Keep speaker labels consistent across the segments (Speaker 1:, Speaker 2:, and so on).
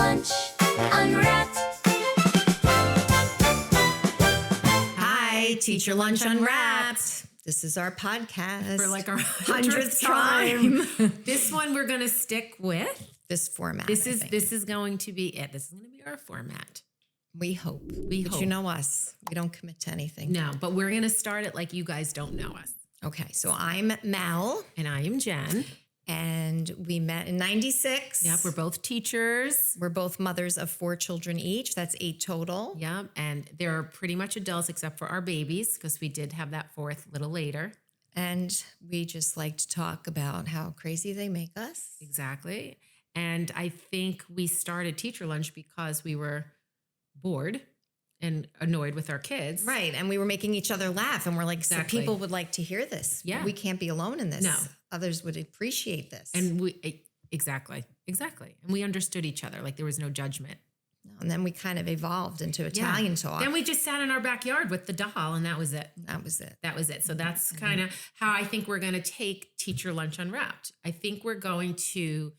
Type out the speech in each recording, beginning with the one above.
Speaker 1: Lunch Unwrapped.
Speaker 2: Hi, Teacher Lunch Unwrapped. This is our podcast.
Speaker 3: For like our
Speaker 2: 100th time.
Speaker 3: This one we're going to stick with.
Speaker 2: This format.
Speaker 3: This is going to be it. This is going to be our format.
Speaker 2: We hope.
Speaker 3: We
Speaker 2: but
Speaker 3: hope.
Speaker 2: You know us. We don't commit to anything.
Speaker 3: No, but we're going to start it like you guys don't know us.
Speaker 2: Okay, so I'm Mel.
Speaker 3: And I am Jen.
Speaker 2: And we met in 96.
Speaker 3: Yep, we're both teachers.
Speaker 2: We're both mothers of 4 children each. That's 8 total.
Speaker 3: Yep, and they're pretty much adults except for our babies because we did have that fourth a little later.
Speaker 2: And we just like to talk about how crazy they make us.
Speaker 3: Exactly. And I think we started Teacher Lunch because we were bored and annoyed with our kids.
Speaker 2: Right. And we were making each other laugh. And we're like,
Speaker 3: Exactly.
Speaker 2: so people would like to hear this.
Speaker 3: Yeah.
Speaker 2: We can't be alone in this.
Speaker 3: No.
Speaker 2: Others would appreciate this.
Speaker 3: And exactly. And we understood each other. Like there was no judgment.
Speaker 2: And then we kind of evolved into Italian talk.
Speaker 3: Then we just sat in our backyard with the doll and that was it.
Speaker 2: That was it.
Speaker 3: So that's kind of how I think we're going to take Teacher Lunch Unwrapped. I think we're going to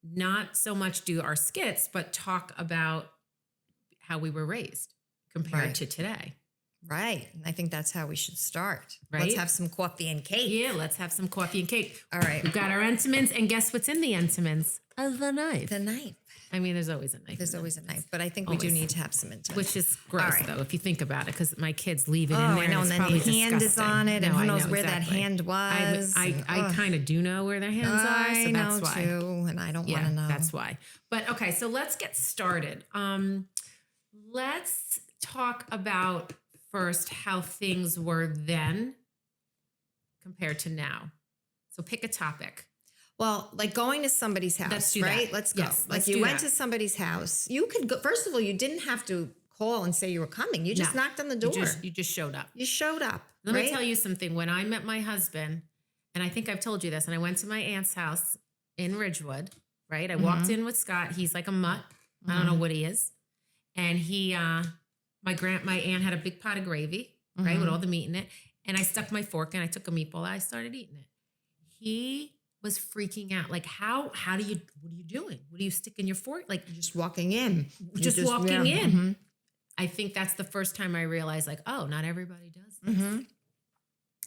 Speaker 3: not so much do our skits, but talk about how we were raised compared to today.
Speaker 2: Right. And I think that's how we should start.
Speaker 3: Right?
Speaker 2: Let's have some coffee and cake.
Speaker 3: Yeah, let's have some coffee and cake.
Speaker 2: All right.
Speaker 3: We've got our Entenmann's, and guess what's in the Entenmann's? The knife.
Speaker 2: The knife.
Speaker 3: I mean, there's always a knife.
Speaker 2: There's always a knife, but I think we do need to have some intent.
Speaker 3: Which is gross,
Speaker 2: right.
Speaker 3: though, if you think about it, because my kids leave it in
Speaker 2: Oh,
Speaker 3: there.
Speaker 2: I know, and then
Speaker 3: probably
Speaker 2: the hand is on it, and who knows where that hand was.
Speaker 3: I kind of do know where their hands are, so that's why.
Speaker 2: I know too, and I don't want to know.
Speaker 3: That's why. But okay, so let's get started. Let's talk about first how things were then compared to now. So pick a topic.
Speaker 2: Well, like going to somebody's house,
Speaker 3: Let's do
Speaker 2: right?
Speaker 3: that.
Speaker 2: Let's go.
Speaker 3: Yes,
Speaker 2: like
Speaker 3: let's
Speaker 2: you
Speaker 3: do
Speaker 2: went
Speaker 3: that.
Speaker 2: to somebody's house. You could go. First of all, you didn't have to call and say you were coming. You just knocked on the door.
Speaker 3: You just showed up.
Speaker 2: You showed up.
Speaker 3: Let me tell you something. When I met my husband, and I think I've told you this, and I went to my aunt's house in Ridgewood, right? I walked in with Scott. He's like a mutt. I don't know what he is. And my aunt had a big pot of gravy, right, with all the meat in it. And I stuck my fork and I took a meatball. I started eating it. He was freaking out. Like, what are you doing? What do you stick in your fork? Like,
Speaker 2: Just walking in.
Speaker 3: just walking in. I think that's the first time I realized, like, oh, not everybody does this.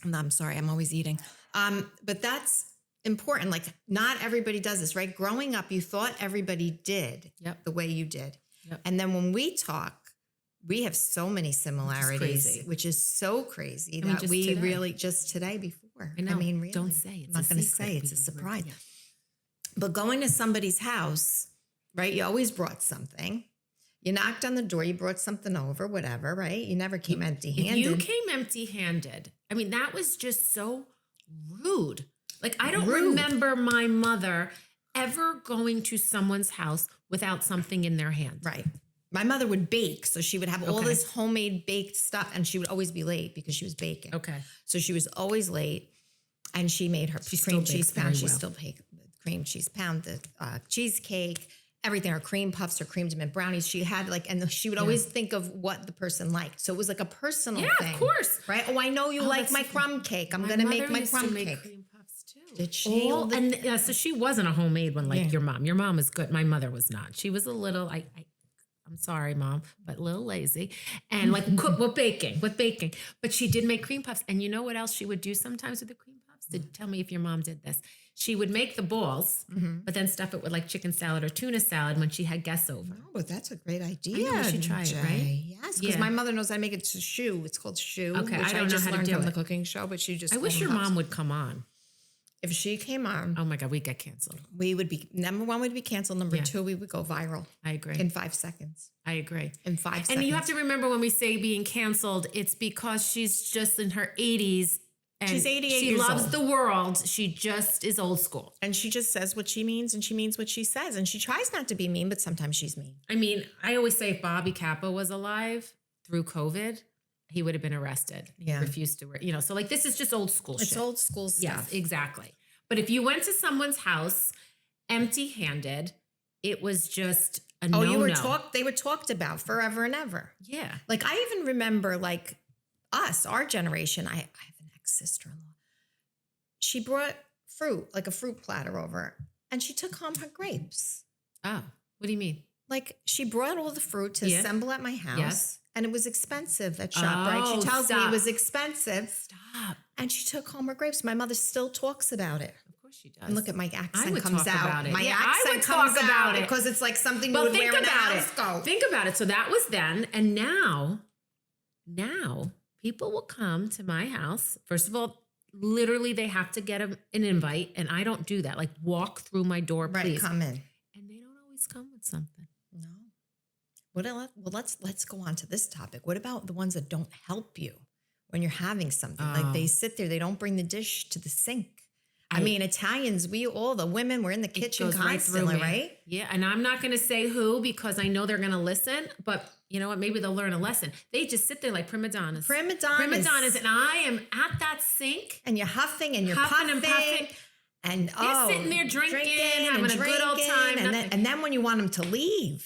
Speaker 2: No, I'm sorry. I'm always eating. But that's important. Like, not everybody does this, right? Growing up, you thought everybody did the way you did.
Speaker 3: Yep.
Speaker 2: And then when we talk, we have so many similarities,
Speaker 3: crazy.
Speaker 2: which is so crazy
Speaker 3: I mean,
Speaker 2: that we
Speaker 3: today.
Speaker 2: really just today before.
Speaker 3: I know.
Speaker 2: mean, really.
Speaker 3: Don't say. It's
Speaker 2: I'm not going to say. It's a surprise. But going to somebody's house, right? You always brought something. You knocked on the door. You brought something over, whatever, right? You never came empty-handed.
Speaker 3: If you came empty-handed, I mean, that was just so rude. Like, I don't remember my mother ever going to someone's house without something in their hand.
Speaker 2: Right. My mother would bake, so she would have all this homemade baked stuff, and she would always be late because she was baking.
Speaker 3: Okay.
Speaker 2: So she was always late, and she made her cream cheese pound. She still baked cream cheese pound, the cheesecake, everything, her cream puffs, her cream mint brownies. She had and she would always think of what the person liked. So it was like a personal thing.
Speaker 3: Yeah, of course.
Speaker 2: Right? Oh, I know you like my crumb cake. I'm going to make my crumb cake.
Speaker 3: Cream puffs too.
Speaker 2: Did she?
Speaker 3: So she wasn't a homemade one like your mom. Your mom was good. My mother was not. She was a little, I'm sorry, Mom, but a little lazy and like with baking. But she did make cream puffs. And you know what else she would do sometimes with the cream puffs? Tell me if your mom did this. She would make the balls, but then stuff it with like chicken salad or tuna salad when she had guests over.
Speaker 2: Oh, but that's a great idea.
Speaker 3: I know, we should try it, right?
Speaker 2: Yes, because my mother knows how to make it to choux. It's called choux.
Speaker 3: Okay,
Speaker 2: which
Speaker 3: I don't know
Speaker 2: just
Speaker 3: how to
Speaker 2: learned
Speaker 3: do
Speaker 2: from
Speaker 3: it.
Speaker 2: the cooking show, but she just.
Speaker 3: I wish your mom would come on.
Speaker 2: If she came on,
Speaker 3: Oh my God, we'd get canceled.
Speaker 2: we would be number one. Would be canceled. Number two, we would go viral.
Speaker 3: I agree.
Speaker 2: In 5 seconds.
Speaker 3: I agree.
Speaker 2: In 5 seconds.
Speaker 3: And you have to remember when we say being canceled, it's because she's just in her 80s. And
Speaker 2: She's 88
Speaker 3: she
Speaker 2: years
Speaker 3: loves
Speaker 2: old.
Speaker 3: the world. She just is old school.
Speaker 2: And she just says what she means, and she means what she says, and she tries not to be mean, but sometimes she's mean.
Speaker 3: I mean, I always say if Bobby Kappa was alive through COVID, he would have been arrested. He refused to wear, so like this is just old school shit.
Speaker 2: It's old school stuff.
Speaker 3: Yes, exactly. But if you went to someone's house empty-handed, it was just a no-no.
Speaker 2: They were talked about forever and ever.
Speaker 3: Yeah.
Speaker 2: Like I even remember like us, our generation, I have an ex-sister-in-law. She brought fruit, like a fruit platter over, and she took home her grapes.
Speaker 3: Oh, what do you mean?
Speaker 2: Like she brought all the fruit to assemble at my house.
Speaker 3: Yes.
Speaker 2: And it was expensive at ShopRite. She tells me it was expensive.
Speaker 3: Stop.
Speaker 2: And she took home her grapes. My mother still talks about it.
Speaker 3: Of course she does.
Speaker 2: And look at my
Speaker 3: I
Speaker 2: accent
Speaker 3: would
Speaker 2: comes
Speaker 3: talk
Speaker 2: out.
Speaker 3: about it.
Speaker 2: My
Speaker 3: Yeah, I
Speaker 2: accent
Speaker 3: would
Speaker 2: comes
Speaker 3: talk about
Speaker 2: out
Speaker 3: it.
Speaker 2: because it's like something you
Speaker 3: But
Speaker 2: would
Speaker 3: think
Speaker 2: wear in a
Speaker 3: about
Speaker 2: house
Speaker 3: it.
Speaker 2: coat.
Speaker 3: Think about it. So that was then. And now people will come to my house. First of all, literally they have to get an invite. And I don't do that. Like walk through my door,
Speaker 2: Right,
Speaker 3: please.
Speaker 2: come in.
Speaker 3: And they don't always come with something.
Speaker 2: No. Well, let's go on to this topic. What about the ones that don't help you when you're having something? Like they sit there, they don't bring the dish to the sink. I mean, Italians, all the women were in the kitchen
Speaker 3: goes right through
Speaker 2: constantly,
Speaker 3: me.
Speaker 2: right?
Speaker 3: Yeah, and I'm not going to say who because I know they're going to listen, but you know what? Maybe they'll learn a lesson. They just sit there like prima donnas.
Speaker 2: Prima donnas.
Speaker 3: And I am at that sink.
Speaker 2: And you're huffing and you're
Speaker 3: Huffing
Speaker 2: puffing.
Speaker 3: and puffing.
Speaker 2: And
Speaker 3: They're sitting there drinking, having a good old time.
Speaker 2: And then when you want them to leave.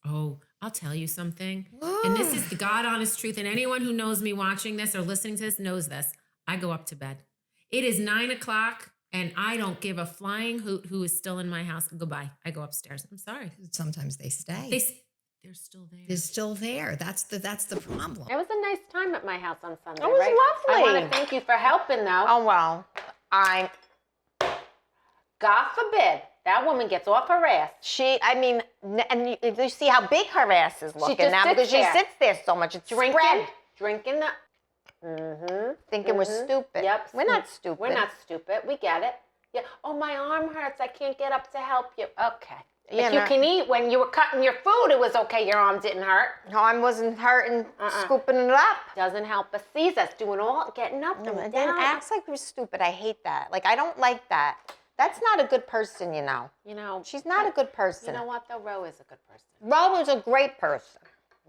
Speaker 3: Oh, I'll tell you something. And this is the God honest truth. And anyone who knows me watching this or listening to this knows this. I go up to bed. It is 9:00 and I don't give a flying hoot who is still in my house. Goodbye. I go upstairs. I'm sorry.
Speaker 2: Sometimes they stay.
Speaker 3: They're still there.
Speaker 2: They're still there. That's the problem.
Speaker 4: It was a nice time at my house on Sunday.
Speaker 5: It was
Speaker 4: right?
Speaker 5: lovely.
Speaker 4: I want to thank you for helping, though.
Speaker 5: Oh, well,
Speaker 4: God forbid that woman gets off her ass.
Speaker 5: and you see how big her ass is looking
Speaker 4: just
Speaker 5: now
Speaker 4: sits
Speaker 5: because
Speaker 4: there.
Speaker 5: she sits there so much. It's spread.
Speaker 4: Drinking the.
Speaker 5: Thinking we're stupid.
Speaker 4: Yep.
Speaker 5: We're not stupid.
Speaker 4: We're not stupid. We get it. Yeah. Oh, my arm hurts. I can't get up to help you. Okay. If you can eat when you were cutting your food, it was okay. Your arm didn't hurt.
Speaker 5: No, I wasn't hurting, scooping it up.
Speaker 4: Doesn't help us. Sees us doing getting up
Speaker 5: No,
Speaker 4: and
Speaker 5: and
Speaker 4: down.
Speaker 5: then acts like we're stupid. I hate that. Like, I don't like that. That's not a good person, you know.
Speaker 4: You know.
Speaker 5: She's not a good person.
Speaker 4: You know what, though? Ro is a good person.
Speaker 5: Ro was a great person.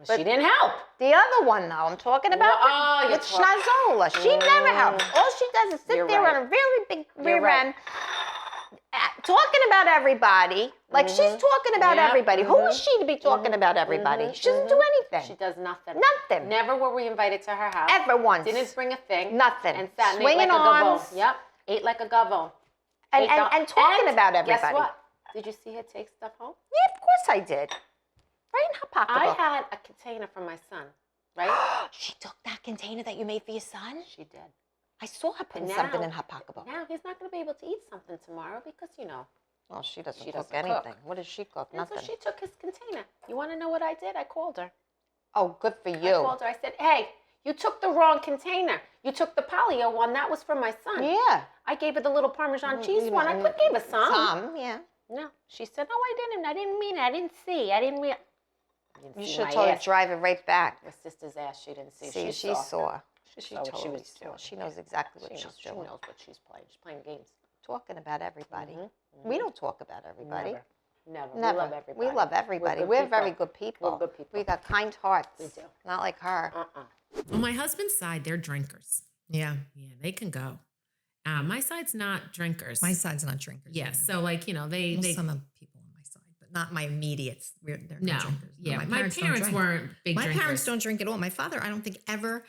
Speaker 4: But she didn't help.
Speaker 5: The other one, though, I'm talking about
Speaker 4: you're
Speaker 5: with Schnazola. She never helps. All she does is sit
Speaker 4: You're
Speaker 5: there
Speaker 4: right.
Speaker 5: on a very big rear
Speaker 4: right.
Speaker 5: end, talking about everybody. Like she's talking about
Speaker 4: Yep.
Speaker 5: everybody. Who is she to be talking about everybody? She doesn't do anything.
Speaker 4: She does nothing.
Speaker 5: Nothing.
Speaker 4: Never were we invited to her house.
Speaker 5: Ever once.
Speaker 4: Didn't bring a thing.
Speaker 5: Nothing.
Speaker 4: And sat and ate
Speaker 5: Swinging
Speaker 4: like a
Speaker 5: arms.
Speaker 4: gavone. Yep. Ate like a gavone.
Speaker 5: And talking about everybody.
Speaker 4: Guess what? Did you see her take stuff home?
Speaker 5: Yeah, of course I did. Right in her
Speaker 4: I
Speaker 5: pocketbook.
Speaker 4: had a container from my son, right?
Speaker 5: She took that container that you made for your son?
Speaker 4: She did.
Speaker 5: I saw her putting
Speaker 4: And
Speaker 5: something
Speaker 4: now-
Speaker 5: in her pocketbook.
Speaker 4: Now he's not going to be able to eat something tomorrow because, you know.
Speaker 5: Well, she doesn't
Speaker 4: She
Speaker 5: cook
Speaker 4: doesn't
Speaker 5: anything.
Speaker 4: cook.
Speaker 5: What does she cook?
Speaker 4: And so
Speaker 5: Nothing.
Speaker 4: she took his container. You want to know what I did? I called her.
Speaker 5: Oh, good for
Speaker 4: I
Speaker 5: you.
Speaker 4: called her. I said, hey, you took the wrong container. You took the polio one. That was for my son.
Speaker 5: Yeah.
Speaker 4: I gave her the little Parmesan cheese one. I gave her some.
Speaker 5: Some, yeah.
Speaker 4: No. She said, no, I didn't. I didn't mean it. I didn't see. I didn't realize.
Speaker 5: You should have told her to drive it right back.
Speaker 4: My sister's ass, she didn't see.
Speaker 5: See, she saw. She
Speaker 4: saw what she
Speaker 5: totally
Speaker 4: was
Speaker 5: saw.
Speaker 4: doing.
Speaker 5: She knows exactly what
Speaker 4: She
Speaker 5: she's
Speaker 4: knows, she
Speaker 5: doing.
Speaker 4: knows what she's playing. She's playing games.
Speaker 5: Talking about everybody. We don't talk about everybody.
Speaker 4: Never.
Speaker 5: Never.
Speaker 4: We love everybody.
Speaker 5: We love everybody.
Speaker 4: We're
Speaker 5: We're
Speaker 4: good
Speaker 5: very
Speaker 4: people.
Speaker 5: good people.
Speaker 4: We're good people.
Speaker 5: We got kind hearts.
Speaker 4: We do.
Speaker 5: Not like her.
Speaker 3: On my husband's side, they're drinkers.
Speaker 2: Yeah.
Speaker 3: Yeah, they can go. My side's not drinkers.
Speaker 2: My side's not drinkers.
Speaker 3: Yeah,
Speaker 2: either.
Speaker 3: so like, you know, they
Speaker 2: Some of people on my side, but not my immediates. They're
Speaker 3: no,
Speaker 2: not drinkers. No,
Speaker 3: yeah, my
Speaker 2: don't
Speaker 3: parents
Speaker 2: drink.
Speaker 3: weren't big
Speaker 2: My
Speaker 3: drinkers.
Speaker 2: parents don't drink at all. My father, I don't think ever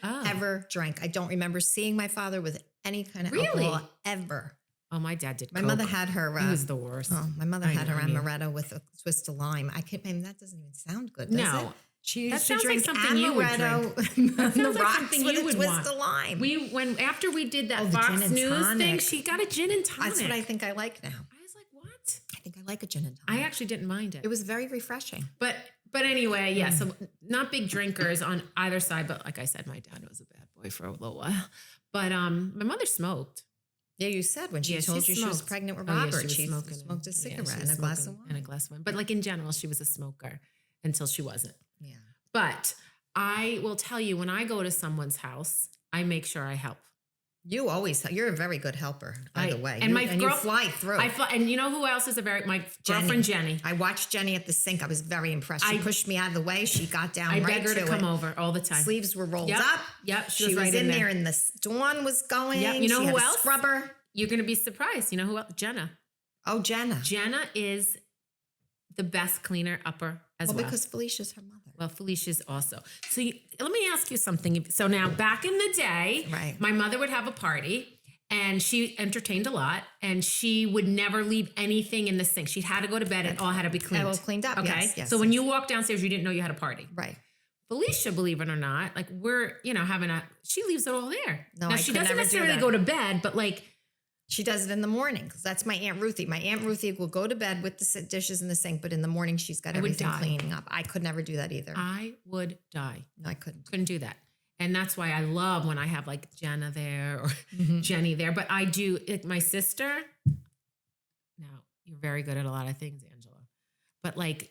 Speaker 2: drank. I don't remember seeing my father with any kind of
Speaker 3: Really?
Speaker 2: alcohol ever.
Speaker 3: Oh, my dad did.
Speaker 2: My
Speaker 3: Coke.
Speaker 2: mother had her.
Speaker 3: He was the worst.
Speaker 2: Oh, my mother
Speaker 3: I
Speaker 2: had her
Speaker 3: know, yeah.
Speaker 2: amaretto with a twist of lime. I can't. I mean, that doesn't even sound good. Does
Speaker 3: No.
Speaker 2: it? She
Speaker 3: That
Speaker 2: used to
Speaker 3: sounds like
Speaker 2: drink
Speaker 3: something you would
Speaker 2: amaretto
Speaker 3: drink.
Speaker 2: on the
Speaker 3: sounds like
Speaker 2: rocks
Speaker 3: something
Speaker 2: with
Speaker 3: you
Speaker 2: a
Speaker 3: would
Speaker 2: twist
Speaker 3: want.
Speaker 2: of lime.
Speaker 3: After we did that
Speaker 2: Oh, the
Speaker 3: Fox
Speaker 2: gin and
Speaker 3: News thing,
Speaker 2: tonic.
Speaker 3: she got a gin and tonic.
Speaker 2: That's what I think I like now.
Speaker 3: I was like, what?
Speaker 2: I think I like a gin and
Speaker 3: I
Speaker 2: tonic.
Speaker 3: actually didn't mind it.
Speaker 2: It was very refreshing.
Speaker 3: But anyway, yeah. So not big drinkers on either side. But like I said, my dad was a bad boy for a little while. But my mother smoked.
Speaker 2: Yeah, you said when she told you she was
Speaker 3: smoked.
Speaker 2: pregnant with
Speaker 3: Oh, yeah,
Speaker 2: Robert,
Speaker 3: she
Speaker 2: she
Speaker 3: was smoking
Speaker 2: smoked a
Speaker 3: yeah,
Speaker 2: cigarette
Speaker 3: she
Speaker 2: and
Speaker 3: was
Speaker 2: a glass of
Speaker 3: smoking
Speaker 2: wine.
Speaker 3: and a glass of wine. But like in general, she was a smoker until she wasn't.
Speaker 2: Yeah.
Speaker 3: But I will tell you, when I go to someone's house, I make sure I help.
Speaker 2: You always, you're a very good helper, by the way.
Speaker 3: And
Speaker 2: you fly through.
Speaker 3: And you know who else is my girlfriend Jenny.
Speaker 2: I watched Jenny at the sink. I was very impressed. She pushed me out of the way. She got down
Speaker 3: I
Speaker 2: right
Speaker 3: beg her to
Speaker 2: it.
Speaker 3: come over all the time.
Speaker 2: Sleeves were rolled
Speaker 3: Yep.
Speaker 2: up.
Speaker 3: Yep.
Speaker 2: She
Speaker 3: was
Speaker 2: was
Speaker 3: right
Speaker 2: in there and the dawn was going.
Speaker 3: Yep. You know
Speaker 2: she
Speaker 3: who
Speaker 2: had a
Speaker 3: else?
Speaker 2: Scrubber.
Speaker 3: You're going to be surprised. You know who else? Jenna.
Speaker 2: Oh, Jenna.
Speaker 3: Jenna is the best cleaner upper as well.
Speaker 2: Because Felicia's her mother.
Speaker 3: Well, Felicia's also. So let me ask you something. So now back in the day,
Speaker 2: Right.
Speaker 3: my mother would have a party And she entertained a lot, and she would never leave anything in the sink. She had to go to bed. It all had to be cleaned.
Speaker 2: All cleaned up.
Speaker 3: Okay.
Speaker 2: Yes.
Speaker 3: So when you walk downstairs, you didn't know you had a party.
Speaker 2: Right.
Speaker 3: Felicia, believe it or not, like we're, she leaves it all there.
Speaker 2: No,
Speaker 3: now
Speaker 2: I
Speaker 3: she
Speaker 2: could
Speaker 3: doesn't
Speaker 2: never do
Speaker 3: necessarily
Speaker 2: that.
Speaker 3: go to bed, but like,
Speaker 2: she does it in the morning because that's my Aunt Ruthie. My Aunt Ruthie will go to bed with the dishes in the sink, but in the morning she's got everything cleaning up. I could never do that either.
Speaker 3: I would die.
Speaker 2: No, I couldn't.
Speaker 3: Couldn't do that. And that's why I love when I have like Jenna there or Jenny there. But I do, like my sister, now you're very good at a lot of things, Angela, but like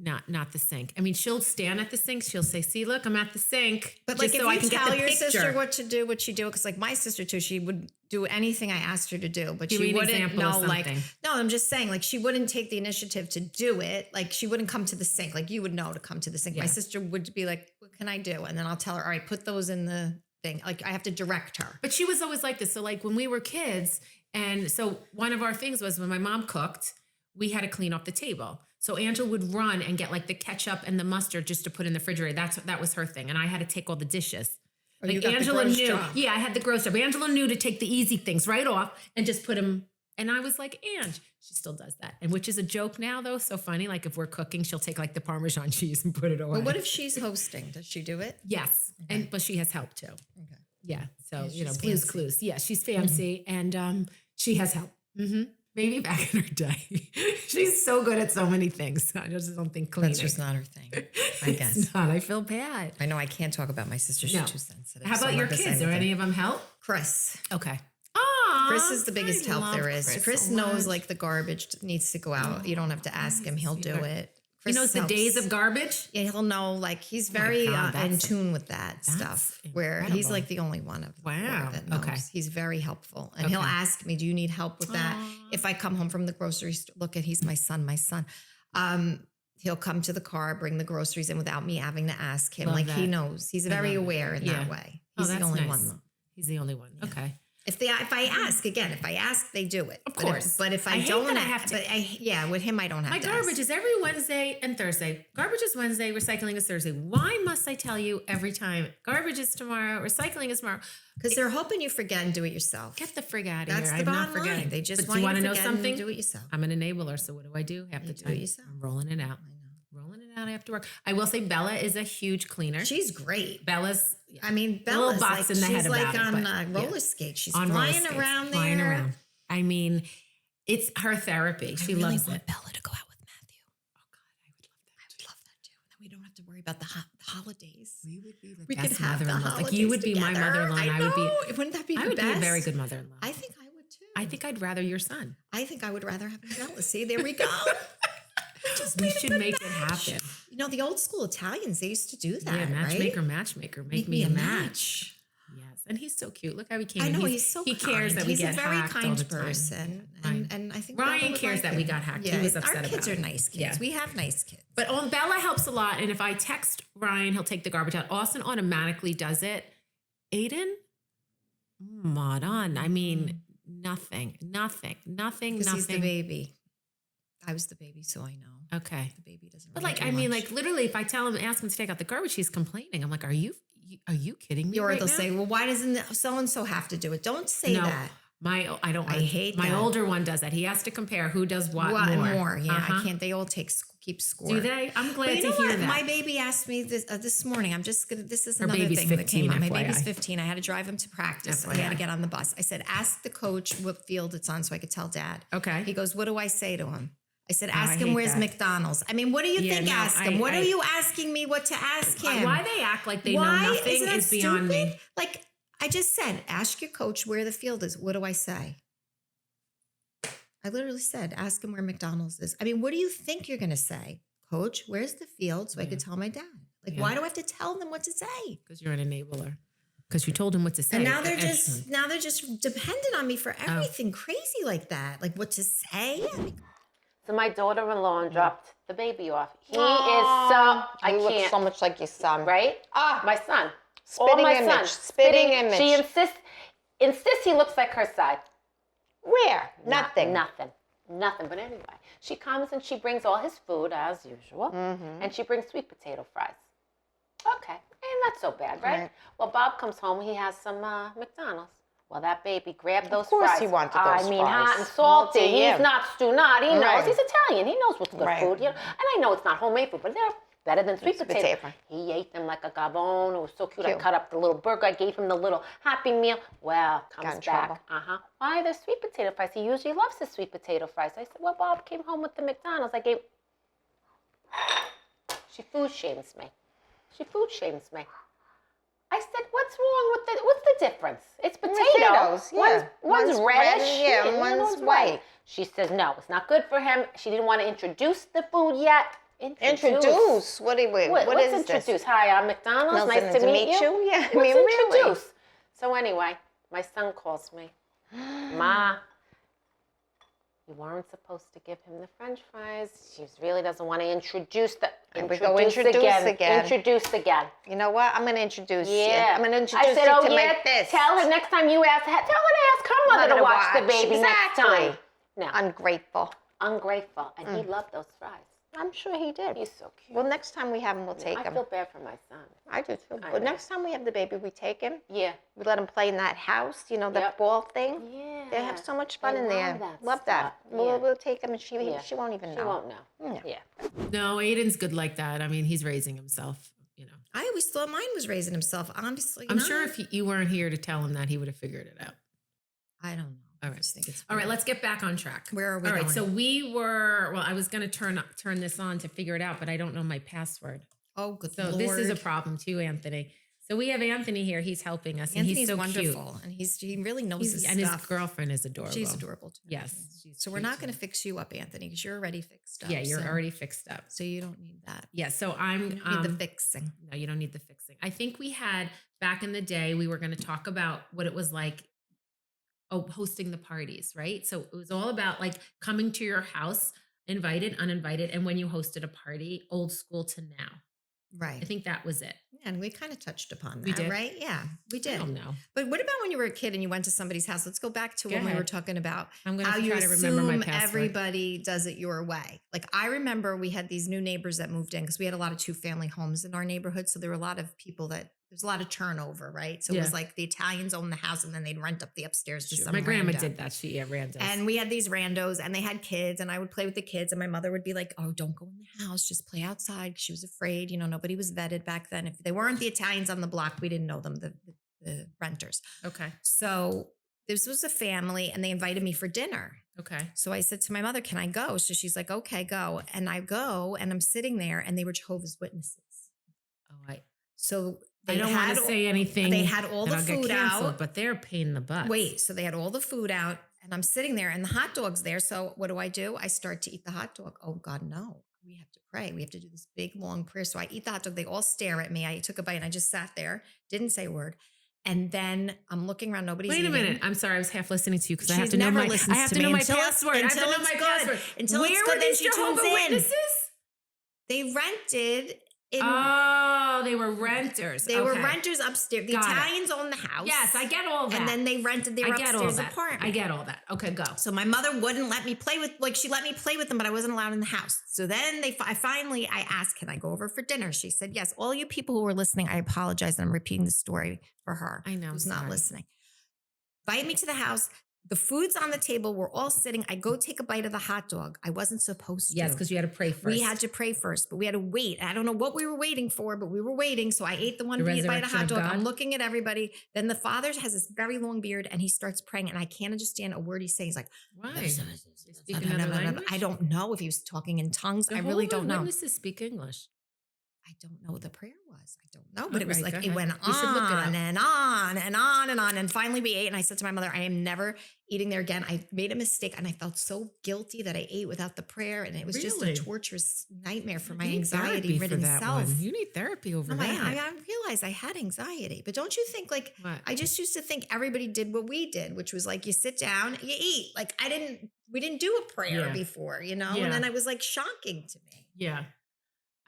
Speaker 3: not the sink. I mean, she'll stand at the sink. She'll say, see, look, I'm at the sink.
Speaker 2: But
Speaker 3: just
Speaker 2: like,
Speaker 3: so
Speaker 2: if
Speaker 3: I
Speaker 2: you
Speaker 3: can
Speaker 2: tell
Speaker 3: get the
Speaker 2: your
Speaker 3: picture.
Speaker 2: sister what to do, what she do, because like my sister too, she would do anything I asked her to do, but
Speaker 3: Give
Speaker 2: she
Speaker 3: me an
Speaker 2: wouldn't
Speaker 3: example
Speaker 2: know.
Speaker 3: of
Speaker 2: Like,
Speaker 3: something.
Speaker 2: no, I'm just saying, like, she wouldn't take the initiative to do it. Like, she wouldn't come to the sink. Like, you would know to come to the sink.
Speaker 3: Yeah.
Speaker 2: My sister would be like, "What can I do?" And then I'll tell her, "All right, put those in the thing." Like, I have to direct her.
Speaker 3: But she was always like this. So like when we were kids, and so one of our things was when my mom cooked, we had to clean off the table. So Angela would run and get like the ketchup and the mustard just to put in the refrigerator. That was her thing. And I had to take all the dishes.
Speaker 2: Oh,
Speaker 3: Like
Speaker 2: you got the
Speaker 3: Angela
Speaker 2: gross
Speaker 3: knew.
Speaker 2: job.
Speaker 3: Yeah, I had the gross job. Angela knew to take the easy things right off and just put them. And I was like, Ange, she still does that. And which is a joke now though. So funny. Like if we're cooking, she'll take like the Parmesan cheese and put it away.
Speaker 2: But what if she's hosting? Does she do it?
Speaker 3: Yes. But she has help too.
Speaker 2: Okay.
Speaker 3: Yeah. So,
Speaker 2: Yeah, she's
Speaker 3: Blue's
Speaker 2: fancy.
Speaker 3: Clues. Yeah, she's fancy and she has help. Maybe back in her day. She's so good at so many things. I just don't think cleaning.
Speaker 2: That's just not her thing, I guess.
Speaker 3: It's not. I feel bad.
Speaker 2: I know I can't talk about my sister. She's
Speaker 3: No.
Speaker 2: too sensitive.
Speaker 3: How
Speaker 2: so
Speaker 3: about
Speaker 2: I'm
Speaker 3: your
Speaker 2: not gonna say
Speaker 3: kids? Are
Speaker 2: anything.
Speaker 3: any of them help?
Speaker 2: Chris.
Speaker 3: Okay. Aw,
Speaker 2: Chris is the biggest
Speaker 3: I
Speaker 2: help
Speaker 3: love
Speaker 2: there is. Chris
Speaker 3: so
Speaker 2: knows
Speaker 3: much.
Speaker 2: like the garbage needs to go out. You don't have to ask him. He'll do it.
Speaker 3: He
Speaker 2: Chris
Speaker 3: knows the
Speaker 2: helps.
Speaker 3: days of garbage.
Speaker 2: Yeah, he'll know. Like he's
Speaker 3: my
Speaker 2: very
Speaker 3: God,
Speaker 2: in
Speaker 3: that's-
Speaker 2: tune with that stuff. Where he's
Speaker 3: incredible.
Speaker 2: like the only one of the four
Speaker 3: Wow.
Speaker 2: that knows.
Speaker 3: Okay.
Speaker 2: He's very helpful, and he'll
Speaker 3: Okay.
Speaker 2: ask me, "Do you need help with that?" If I come home from the grocery store, look at he's my son. He'll come to the car, bring the groceries in without me having to ask him.
Speaker 3: Love
Speaker 2: like he
Speaker 3: that.
Speaker 2: knows. He's
Speaker 3: I
Speaker 2: very
Speaker 3: love it.
Speaker 2: aware in that
Speaker 3: Yeah.
Speaker 2: way.
Speaker 3: Oh,
Speaker 2: He's the
Speaker 3: that's
Speaker 2: only
Speaker 3: nice.
Speaker 2: one though.
Speaker 3: He's the only one. Okay.
Speaker 2: If I ask again, if I ask, they do it.
Speaker 3: Of
Speaker 2: But
Speaker 3: course.
Speaker 2: But if
Speaker 3: I
Speaker 2: I,
Speaker 3: hate
Speaker 2: don't,
Speaker 3: that I have to-
Speaker 2: with him, I don't have
Speaker 3: My
Speaker 2: to.
Speaker 3: garbage
Speaker 2: ask.
Speaker 3: is every Wednesday and Thursday. Garbage is Wednesday, recycling is Thursday. Why must I tell you every time? Garbage is tomorrow, recycling is tomorrow.
Speaker 2: Because they're hoping you forget and do it yourself.
Speaker 3: Get the frig out of
Speaker 2: That's
Speaker 3: here.
Speaker 2: the
Speaker 3: I'm
Speaker 2: bottom
Speaker 3: not forgetting.
Speaker 2: line. They just
Speaker 3: But
Speaker 2: want
Speaker 3: do you
Speaker 2: you
Speaker 3: want
Speaker 2: to
Speaker 3: to know
Speaker 2: forget
Speaker 3: something?
Speaker 2: and do it yourself.
Speaker 3: I'm an enabler, so what do I do half the
Speaker 2: do it
Speaker 3: time?
Speaker 2: yourself.
Speaker 3: I'm rolling it out.
Speaker 2: I know.
Speaker 3: Rolling it out after work. I will say Bella is a huge cleaner.
Speaker 2: She's great.
Speaker 3: Bella's
Speaker 2: I mean,
Speaker 3: a little
Speaker 2: Bella's
Speaker 3: box
Speaker 2: like,
Speaker 3: in the head
Speaker 2: she's
Speaker 3: about
Speaker 2: like
Speaker 3: it,
Speaker 2: on
Speaker 3: but,
Speaker 2: roller skates. She's
Speaker 3: on roller
Speaker 2: flying
Speaker 3: skates,
Speaker 2: around
Speaker 3: flying
Speaker 2: there.
Speaker 3: around. I mean, it's her therapy. She
Speaker 2: really
Speaker 3: loves
Speaker 2: want
Speaker 3: it.
Speaker 2: Bella to go out with Matthew. Oh God, I would love that too. And then we don't have to worry about the holidays.
Speaker 3: We would be the
Speaker 2: We could
Speaker 3: best
Speaker 2: have the
Speaker 3: mother-in-law.
Speaker 2: holidays
Speaker 3: Like you would be my
Speaker 2: together.
Speaker 3: mother-in-law, and I would be.
Speaker 2: know. Wouldn't that be
Speaker 3: I
Speaker 2: the
Speaker 3: would
Speaker 2: best?
Speaker 3: be a very good mother-in-law.
Speaker 2: I think I would too.
Speaker 3: I think I'd rather your son.
Speaker 2: I think I would rather have Bella. See, there we go.
Speaker 3: We should make it happen.
Speaker 2: You know, the old school Italians, they used to do that,
Speaker 3: Yeah, matchmaker,
Speaker 2: right?
Speaker 3: matchmaker, make me a match. Yes, and he's so cute. Look how he came.
Speaker 2: I
Speaker 3: in.
Speaker 2: know, he's so
Speaker 3: he
Speaker 2: kind.
Speaker 3: cares that we
Speaker 2: he's
Speaker 3: get
Speaker 2: a very
Speaker 3: hacked all
Speaker 2: kind
Speaker 3: the time.
Speaker 2: person.
Speaker 3: Right.
Speaker 2: And I think
Speaker 3: Ryan
Speaker 2: Bella would
Speaker 3: cares
Speaker 2: like
Speaker 3: that
Speaker 2: it.
Speaker 3: we got hacked. He
Speaker 2: Yeah,
Speaker 3: was upset
Speaker 2: our
Speaker 3: about
Speaker 2: kids
Speaker 3: it.
Speaker 2: are nice kids.
Speaker 3: Yeah.
Speaker 2: We have nice kids.
Speaker 3: But Bella helps a lot, and if I text Ryan, he'll take the garbage out. Austin automatically does it. Aiden, Madan. I mean, nothing.
Speaker 2: Because he's the baby. I was the baby, so I know.
Speaker 3: Okay.
Speaker 2: The baby doesn't
Speaker 3: But
Speaker 2: really
Speaker 3: like,
Speaker 2: do
Speaker 3: I mean,
Speaker 2: much.
Speaker 3: like literally, if I tell him, ask him to take out the garbage, he's complaining. I'm like, are you kidding me?
Speaker 2: Or
Speaker 3: right
Speaker 2: they'll
Speaker 3: now?
Speaker 2: say, well, why doesn't so-and-so have to do it? Don't say
Speaker 3: no,
Speaker 2: that.
Speaker 3: I don't.
Speaker 2: I hate
Speaker 3: my
Speaker 2: that.
Speaker 3: older one does that. He has to compare who does what more.
Speaker 2: Yeah,
Speaker 3: Uh-huh.
Speaker 2: I can't. They all keep score.
Speaker 3: Do they? I'm glad
Speaker 2: But you
Speaker 3: to
Speaker 2: know
Speaker 3: hear
Speaker 2: what?
Speaker 3: that.
Speaker 2: My baby asked me this morning. I'm just gonna. This is
Speaker 3: Her
Speaker 2: another
Speaker 3: baby's
Speaker 2: thing that came
Speaker 3: 15,
Speaker 2: up. My
Speaker 3: FYI.
Speaker 2: baby's 15. I had to drive him to practice. I had
Speaker 3: FYI.
Speaker 2: to get on the bus. I said, "Ask the coach what field it's on, so I could tell Dad."
Speaker 3: Okay.
Speaker 2: He goes, "What do I say to him?" I said,
Speaker 3: I
Speaker 2: "Ask him
Speaker 3: hate
Speaker 2: where's
Speaker 3: that.
Speaker 2: McDonald's." I mean, what do you
Speaker 3: Yeah,
Speaker 2: think?
Speaker 3: no,
Speaker 2: Ask him. What
Speaker 3: I-
Speaker 2: are you asking me? What to ask him?
Speaker 3: Why they act like they
Speaker 2: Why?
Speaker 3: know nothing
Speaker 2: Isn't that
Speaker 3: is beyond
Speaker 2: stupid?
Speaker 3: me.
Speaker 2: Like I just said, ask your coach where the field is. What do I say? I literally said, ask him where McDonald's is. I mean, what do you think you're going to say? Coach, where's the field so I could tell my dad? Like,
Speaker 3: Yeah.
Speaker 2: why do I have to tell them what to say?
Speaker 3: Because you're an enabler. Because you told him what to say.
Speaker 2: And now they're
Speaker 3: Excellent.
Speaker 2: just dependent on me for everything crazy like that. Like what to say. I mean,
Speaker 4: So my daughter-in-law dropped the baby off. He is so, I
Speaker 5: You look
Speaker 4: can't,
Speaker 5: so much like your son.
Speaker 4: right?
Speaker 5: Ah,
Speaker 4: My son.
Speaker 5: Spitting
Speaker 4: my
Speaker 5: image,
Speaker 4: sons.
Speaker 5: spitting image.
Speaker 4: She insists he looks like her side.
Speaker 5: Where? Nothing.
Speaker 4: Nothing. But anyway, she comes and she brings all his food as usual, and she brings sweet potato fries. Okay, and not so bad, right? Well, Bob comes home. He has some McDonald's. Well, that baby grabbed those
Speaker 5: course
Speaker 4: fries.
Speaker 5: he wanted those
Speaker 4: I mean,
Speaker 5: fries.
Speaker 4: hot and salty.
Speaker 5: Multi, yeah.
Speaker 4: He's not Stu Not. He knows.
Speaker 5: Right.
Speaker 4: He's Italian. He knows what's good
Speaker 5: Right.
Speaker 4: food. You know? And I know it's not homemade food, but they're better than sweet potato.
Speaker 5: potato fry.
Speaker 4: He ate them like a gabon. It was so cute. I cut up the little burger. I gave him the little Happy Meal. Well,
Speaker 5: Got
Speaker 4: comes
Speaker 5: in
Speaker 4: back.
Speaker 5: trouble.
Speaker 4: Why there's sweet potato fries? He usually loves his sweet potato fries. I said, well, Bob came home with the McDonald's. I gave. She food shames me. She food shames me. I said, what's wrong with what's the difference? It's potato.
Speaker 5: Potatoes, yeah.
Speaker 4: One's
Speaker 5: One's
Speaker 4: reddish,
Speaker 5: red, yeah,
Speaker 4: and
Speaker 5: one's
Speaker 4: white.
Speaker 5: white.
Speaker 4: She says, no, it's not good for him. She didn't want to introduce the food yet.
Speaker 5: Introduce? What
Speaker 4: What's
Speaker 5: is
Speaker 4: introduce?
Speaker 5: this?
Speaker 4: Hi, I'm McDonald's.
Speaker 5: Milton,
Speaker 4: Nice to meet you.
Speaker 5: Yeah, I
Speaker 4: What's
Speaker 5: mean, really.
Speaker 4: introduce? So anyway, my son calls me. Ma, you weren't supposed to give him the French fries. She really doesn't want to introduce
Speaker 5: Introduce again.
Speaker 4: Introduce again.
Speaker 5: You know what? I'm going to introduce you.
Speaker 4: Yeah.
Speaker 5: I'm going to introduce
Speaker 4: I said,
Speaker 5: you to
Speaker 4: yeah,
Speaker 5: make this.
Speaker 4: tell her next time you ask, tell her to ask her mother to watch the baby
Speaker 5: Exactly.
Speaker 4: next time. No,
Speaker 5: Ungrateful.
Speaker 4: ungrateful. And he loved those fries.
Speaker 5: I'm sure he did.
Speaker 4: He's so cute.
Speaker 5: Well, next time we have him, we'll take
Speaker 4: I
Speaker 5: him.
Speaker 4: feel bad for my son.
Speaker 5: I do too.
Speaker 4: I
Speaker 5: But
Speaker 4: know.
Speaker 5: next time we have the baby, we take him.
Speaker 4: Yeah.
Speaker 5: We let him play in that house, you know, the
Speaker 4: Yep.
Speaker 5: ball thing.
Speaker 4: Yeah.
Speaker 5: They have so much fun
Speaker 4: They
Speaker 5: in there.
Speaker 4: love that
Speaker 5: Love that.
Speaker 4: stuff. Yeah.
Speaker 5: We'll take him, and she
Speaker 4: Yeah.
Speaker 5: won't even know.
Speaker 4: She won't know.
Speaker 5: Yeah.
Speaker 4: Yeah.
Speaker 3: No, Aiden's good like that. I mean, he's raising himself, you know.
Speaker 2: I always thought mine was raising himself. Honestly,
Speaker 3: I'm sure if you weren't here to tell him that, he would have figured it out.
Speaker 2: I don't know.
Speaker 3: All
Speaker 2: I
Speaker 3: right.
Speaker 2: just think it's
Speaker 3: All right,
Speaker 2: weird.
Speaker 3: let's get back on track.
Speaker 2: Where are we
Speaker 3: All right,
Speaker 2: going?
Speaker 3: so we were, well, I was going to turn this on to figure it out, but I don't know my password.
Speaker 2: Oh, good
Speaker 3: So
Speaker 2: Lord.
Speaker 3: this is a problem too, Anthony. So we have Anthony here. He's helping us.
Speaker 2: Anthony's
Speaker 3: and he's so
Speaker 2: wonderful,
Speaker 3: cute.
Speaker 2: and he really knows his
Speaker 3: And
Speaker 2: stuff.
Speaker 3: his girlfriend is adorable.
Speaker 2: She's adorable too.
Speaker 3: Yes. she's
Speaker 2: So we're
Speaker 3: cute,
Speaker 2: not going
Speaker 3: too.
Speaker 2: to fix you up, Anthony, because you're already fixed up.
Speaker 3: Yeah, you're
Speaker 2: so,
Speaker 3: already fixed up.
Speaker 2: So you don't need that.
Speaker 3: Yeah, so
Speaker 2: You
Speaker 3: I'm
Speaker 2: don't need the fixing.
Speaker 3: No, you don't need the fixing. I think we had back in the day, we were going to talk about what it was like hosting the parties, right? So it was all about like coming to your house, invited, uninvited, and when you hosted a party, old school to now.
Speaker 2: Right.
Speaker 3: I think that was it.
Speaker 2: And we kind of touched upon that,
Speaker 3: We did?
Speaker 2: right? Yeah, we
Speaker 3: I
Speaker 2: did.
Speaker 3: don't know.
Speaker 2: But what about when you were a kid and you went to somebody's house? Let's go back to
Speaker 3: Go
Speaker 2: when we were
Speaker 3: ahead.
Speaker 2: talking about
Speaker 3: I'm going
Speaker 2: how
Speaker 3: to
Speaker 2: you
Speaker 3: try to remember my
Speaker 2: assume
Speaker 3: password.
Speaker 2: everybody does it your way. Like I remember we had these new neighbors that moved in because we had a lot of 2-family homes in our neighborhood. So there were a lot of people there's a lot of turnover, right? So it was
Speaker 3: Yeah.
Speaker 2: like the Italians owned the house and then they'd rent up the upstairs to
Speaker 3: Sure.
Speaker 2: some
Speaker 3: My grandma
Speaker 2: rando.
Speaker 3: did that. She ran those.
Speaker 2: And we had these randos and they had kids and I would play with the kids and my mother would be like, oh, don't go in the house. Just play outside. She was afraid. You know, nobody was vetted back then. If they weren't the Italians on the block, we didn't know them, the renters.
Speaker 3: Okay.
Speaker 2: So this was a family and they invited me for dinner.
Speaker 3: Okay.
Speaker 2: So I said to my mother, can I go? So she's like, okay, go. And I go and I'm sitting there and they were Jehovah's Witnesses.
Speaker 3: Oh,
Speaker 2: So
Speaker 3: I
Speaker 2: they
Speaker 3: don't want
Speaker 2: had
Speaker 3: to say anything.
Speaker 2: They had all
Speaker 3: that
Speaker 2: the
Speaker 3: I'll get
Speaker 2: food
Speaker 3: canceled,
Speaker 2: out.
Speaker 3: but they're a pain in the butt.
Speaker 2: Wait, so they had all the food out and I'm sitting there and the hot dog's there. So what do? I start to eat the hot dog. Oh God, no. We have to pray. We have to do this big, long prayer. So I eat the hot dog. They all stare at me. I took a bite and I just sat there, didn't say a word. And then I'm looking around. Nobody's
Speaker 3: Wait a
Speaker 2: eating.
Speaker 3: minute. I'm sorry. I was half listening to you because I have
Speaker 2: She's
Speaker 3: to know
Speaker 2: never
Speaker 3: my.
Speaker 2: listens
Speaker 3: I have
Speaker 2: to
Speaker 3: to
Speaker 2: me
Speaker 3: know my
Speaker 2: until it's-
Speaker 3: password. I have to
Speaker 2: until
Speaker 3: know
Speaker 2: it's
Speaker 3: my
Speaker 2: good.
Speaker 3: password.
Speaker 2: Until
Speaker 3: Where
Speaker 2: it's
Speaker 3: were
Speaker 2: good, then
Speaker 3: these
Speaker 2: she tunes
Speaker 3: Jehovah's
Speaker 2: in.
Speaker 3: Witnesses?
Speaker 2: They rented in.
Speaker 3: Oh, they were renters.
Speaker 2: They were
Speaker 3: Okay.
Speaker 2: renters upstairs. The
Speaker 3: Got it.
Speaker 2: Italians owned the house.
Speaker 3: Yes, I get all that.
Speaker 2: And then they rented their
Speaker 3: I get all
Speaker 2: upstairs
Speaker 3: that.
Speaker 2: apartment.
Speaker 3: I get all that. Okay, go.
Speaker 2: So my mother wouldn't let me play with, she let me play with them, but I wasn't allowed in the house. So then I asked, can I go over for dinner? She said, yes. All you people who are listening, I apologize that I'm repeating the story for her.
Speaker 3: I know,
Speaker 2: Who's
Speaker 3: I'm
Speaker 2: not
Speaker 3: sorry.
Speaker 2: listening. Invite me to the house. The food's on the table. We're all sitting. I go take a bite of the hot dog. I wasn't supposed to.
Speaker 3: Yes, because you had to pray first.
Speaker 2: We had to pray first, but we had to wait. I don't know what we were waiting for, but we were waiting. So I ate the one
Speaker 3: The
Speaker 2: bite of
Speaker 3: resurrection
Speaker 2: hot
Speaker 3: of
Speaker 2: dog.
Speaker 3: God?
Speaker 2: I'm looking at everybody. Then the father has this very long beard and he starts praying and I can't understand a word he's saying. He's like,
Speaker 3: Why? They speak another language?
Speaker 2: I don't know if he was talking in tongues. I really don't know.
Speaker 3: Witnesses speak English.
Speaker 2: I don't know what the prayer was. I don't know, but it was
Speaker 3: Alright,
Speaker 2: like
Speaker 3: go
Speaker 2: it
Speaker 3: ahead.
Speaker 2: went
Speaker 3: You should look it
Speaker 2: on
Speaker 3: up.
Speaker 2: and on and on and on. And finally we ate. And I said to my mother, I am never eating there again. I made a mistake and I felt so guilty that I ate without the prayer. And it was just a
Speaker 3: Really?
Speaker 2: torturous nightmare for my
Speaker 3: You need
Speaker 2: anxiety
Speaker 3: therapy for
Speaker 2: ridden
Speaker 3: that
Speaker 2: self.
Speaker 3: one. You need therapy over
Speaker 2: No,
Speaker 3: that.
Speaker 2: I realized I had anxiety, but don't you think
Speaker 3: What?
Speaker 2: I just used to think everybody did what we did, which was like you sit down, you eat. Like we didn't do a prayer
Speaker 3: Yeah.
Speaker 2: before, you know?
Speaker 3: Yeah.
Speaker 2: And then it was like shocking to me.
Speaker 3: Yeah.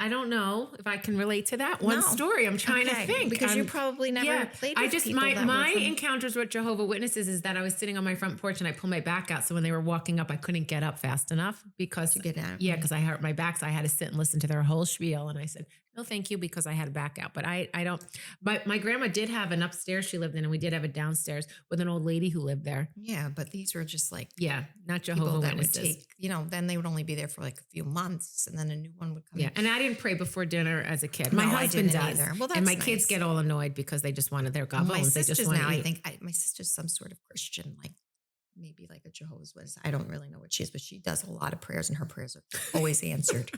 Speaker 3: I don't know if I can relate to that one story. I'm trying to think.
Speaker 2: Because you probably never played with people that
Speaker 3: my
Speaker 2: were from-
Speaker 3: encounters with Jehovah's Witnesses is that I was sitting on my front porch and I pulled my back out. So when they were walking up, I couldn't get up fast enough because
Speaker 2: to get out.
Speaker 3: Yeah, because I hurt my back. So I had to sit and listen to their whole spiel. And I said, no, thank you, because I had to back out. But I don't. But my grandma did have an upstairs she lived in, and we did have a downstairs with an old lady who lived there.
Speaker 2: Yeah, but these were just like
Speaker 3: Not
Speaker 2: people
Speaker 3: Jehovah's
Speaker 2: that would
Speaker 3: Witnesses.
Speaker 2: take, then they would only be there for like a few months, and then a new one would come.
Speaker 3: Yeah, and I didn't pray before dinner as a kid. My
Speaker 2: No, I
Speaker 3: husband
Speaker 2: didn't
Speaker 3: does.
Speaker 2: either. Well,
Speaker 3: and
Speaker 2: that's
Speaker 3: my kids
Speaker 2: nice.
Speaker 3: get all annoyed because they just wanted their
Speaker 2: Well,
Speaker 3: gavos.
Speaker 2: my
Speaker 3: They just
Speaker 2: sister's
Speaker 3: want
Speaker 2: now,
Speaker 3: to
Speaker 2: I
Speaker 3: eat.
Speaker 2: think my sister's some sort of Christian, like maybe like a Jehovah's Witness. I don't really know what she is, but she does a lot of prayers, and her prayers are always answered.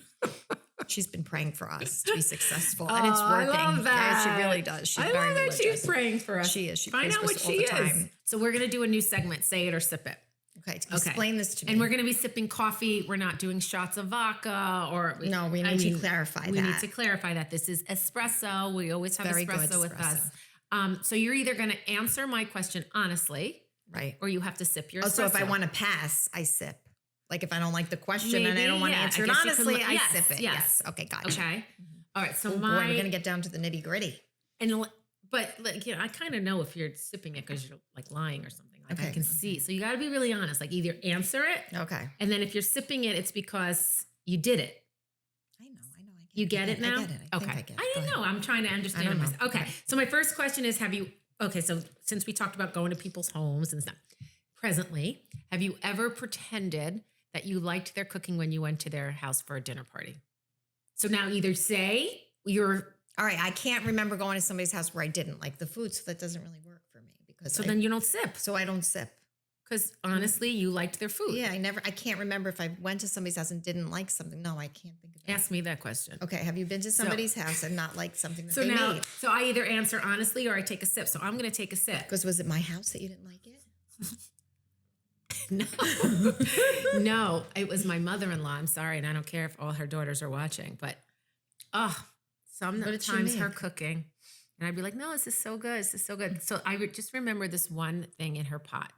Speaker 2: She's been praying for us to be successful, and it's working.
Speaker 3: I love that.
Speaker 2: Yeah, she really does. She's
Speaker 3: I
Speaker 2: very
Speaker 3: love that
Speaker 2: religious.
Speaker 3: she's praying for us.
Speaker 2: She is. She
Speaker 3: Find
Speaker 2: prays
Speaker 3: out
Speaker 2: for
Speaker 3: what
Speaker 2: us all
Speaker 3: she
Speaker 2: the
Speaker 3: is.
Speaker 2: time.
Speaker 3: So we're going to do a new segment, Say It or Sip It.
Speaker 2: Okay, explain this to me.
Speaker 3: And we're going to be sipping coffee. We're not doing shots of vodka or...
Speaker 2: No, we need to clarify
Speaker 3: We
Speaker 2: that.
Speaker 3: need to clarify that. This is espresso. We always have
Speaker 2: Very good
Speaker 3: espresso with
Speaker 2: espresso.
Speaker 3: us. So you're either going to answer my question honestly,
Speaker 2: right.
Speaker 3: or you have to sip your espresso.
Speaker 2: So if I want to pass, I sip. Like if I don't like the question and I
Speaker 3: Maybe,
Speaker 2: don't want to
Speaker 3: yeah.
Speaker 2: answer
Speaker 3: I
Speaker 2: it
Speaker 3: guess you
Speaker 2: honestly,
Speaker 3: can-
Speaker 2: I
Speaker 3: yes,
Speaker 2: sip it.
Speaker 3: yes.
Speaker 2: Okay, gotcha.
Speaker 3: Okay. All right. So
Speaker 2: Oh, boy, we're going to get down to the nitty gritty.
Speaker 3: But like, I kind of know if you're sipping it because you're like lying or something. Like I
Speaker 2: Okay,
Speaker 3: can see. So you got to be really honest. Like either answer it,
Speaker 2: Okay.
Speaker 3: and then if you're sipping it, it's because you did it.
Speaker 2: I know.
Speaker 3: You get it now?
Speaker 2: I get it. I think I get it.
Speaker 3: I didn't
Speaker 2: Go
Speaker 3: know.
Speaker 2: ahead.
Speaker 3: I'm trying to understand.
Speaker 2: I don't
Speaker 3: myself.
Speaker 2: know.
Speaker 3: Okay. So my first question is, so since we talked about going to people's homes and stuff, presently, have you ever pretended that you liked their cooking when you went to their house for a dinner party? So now either say you're...
Speaker 2: All right, I can't remember going to somebody's house where I didn't like the food, so that doesn't really work for me because
Speaker 3: then you don't sip.
Speaker 2: so I don't sip.
Speaker 3: Because honestly, you liked their food.
Speaker 2: Yeah, I can't remember if I went to somebody's house and didn't like something. No, I can't think of that.
Speaker 3: Ask me that question.
Speaker 2: Okay, have you been to somebody's house and not liked something that
Speaker 3: So
Speaker 2: they
Speaker 3: now,
Speaker 2: made?
Speaker 3: so I either answer honestly or I take a sip. So I'm going to take a sip.
Speaker 2: Because was it my house that you didn't like it?
Speaker 3: No, no, it was my mother-in-law. I'm sorry, and I don't care if all her daughters are watching, but
Speaker 2: did she
Speaker 3: sometimes her
Speaker 2: make?
Speaker 3: cooking, and I'd be like, "No, this is so good. This is so good." So I would just remember this one thing in her pot.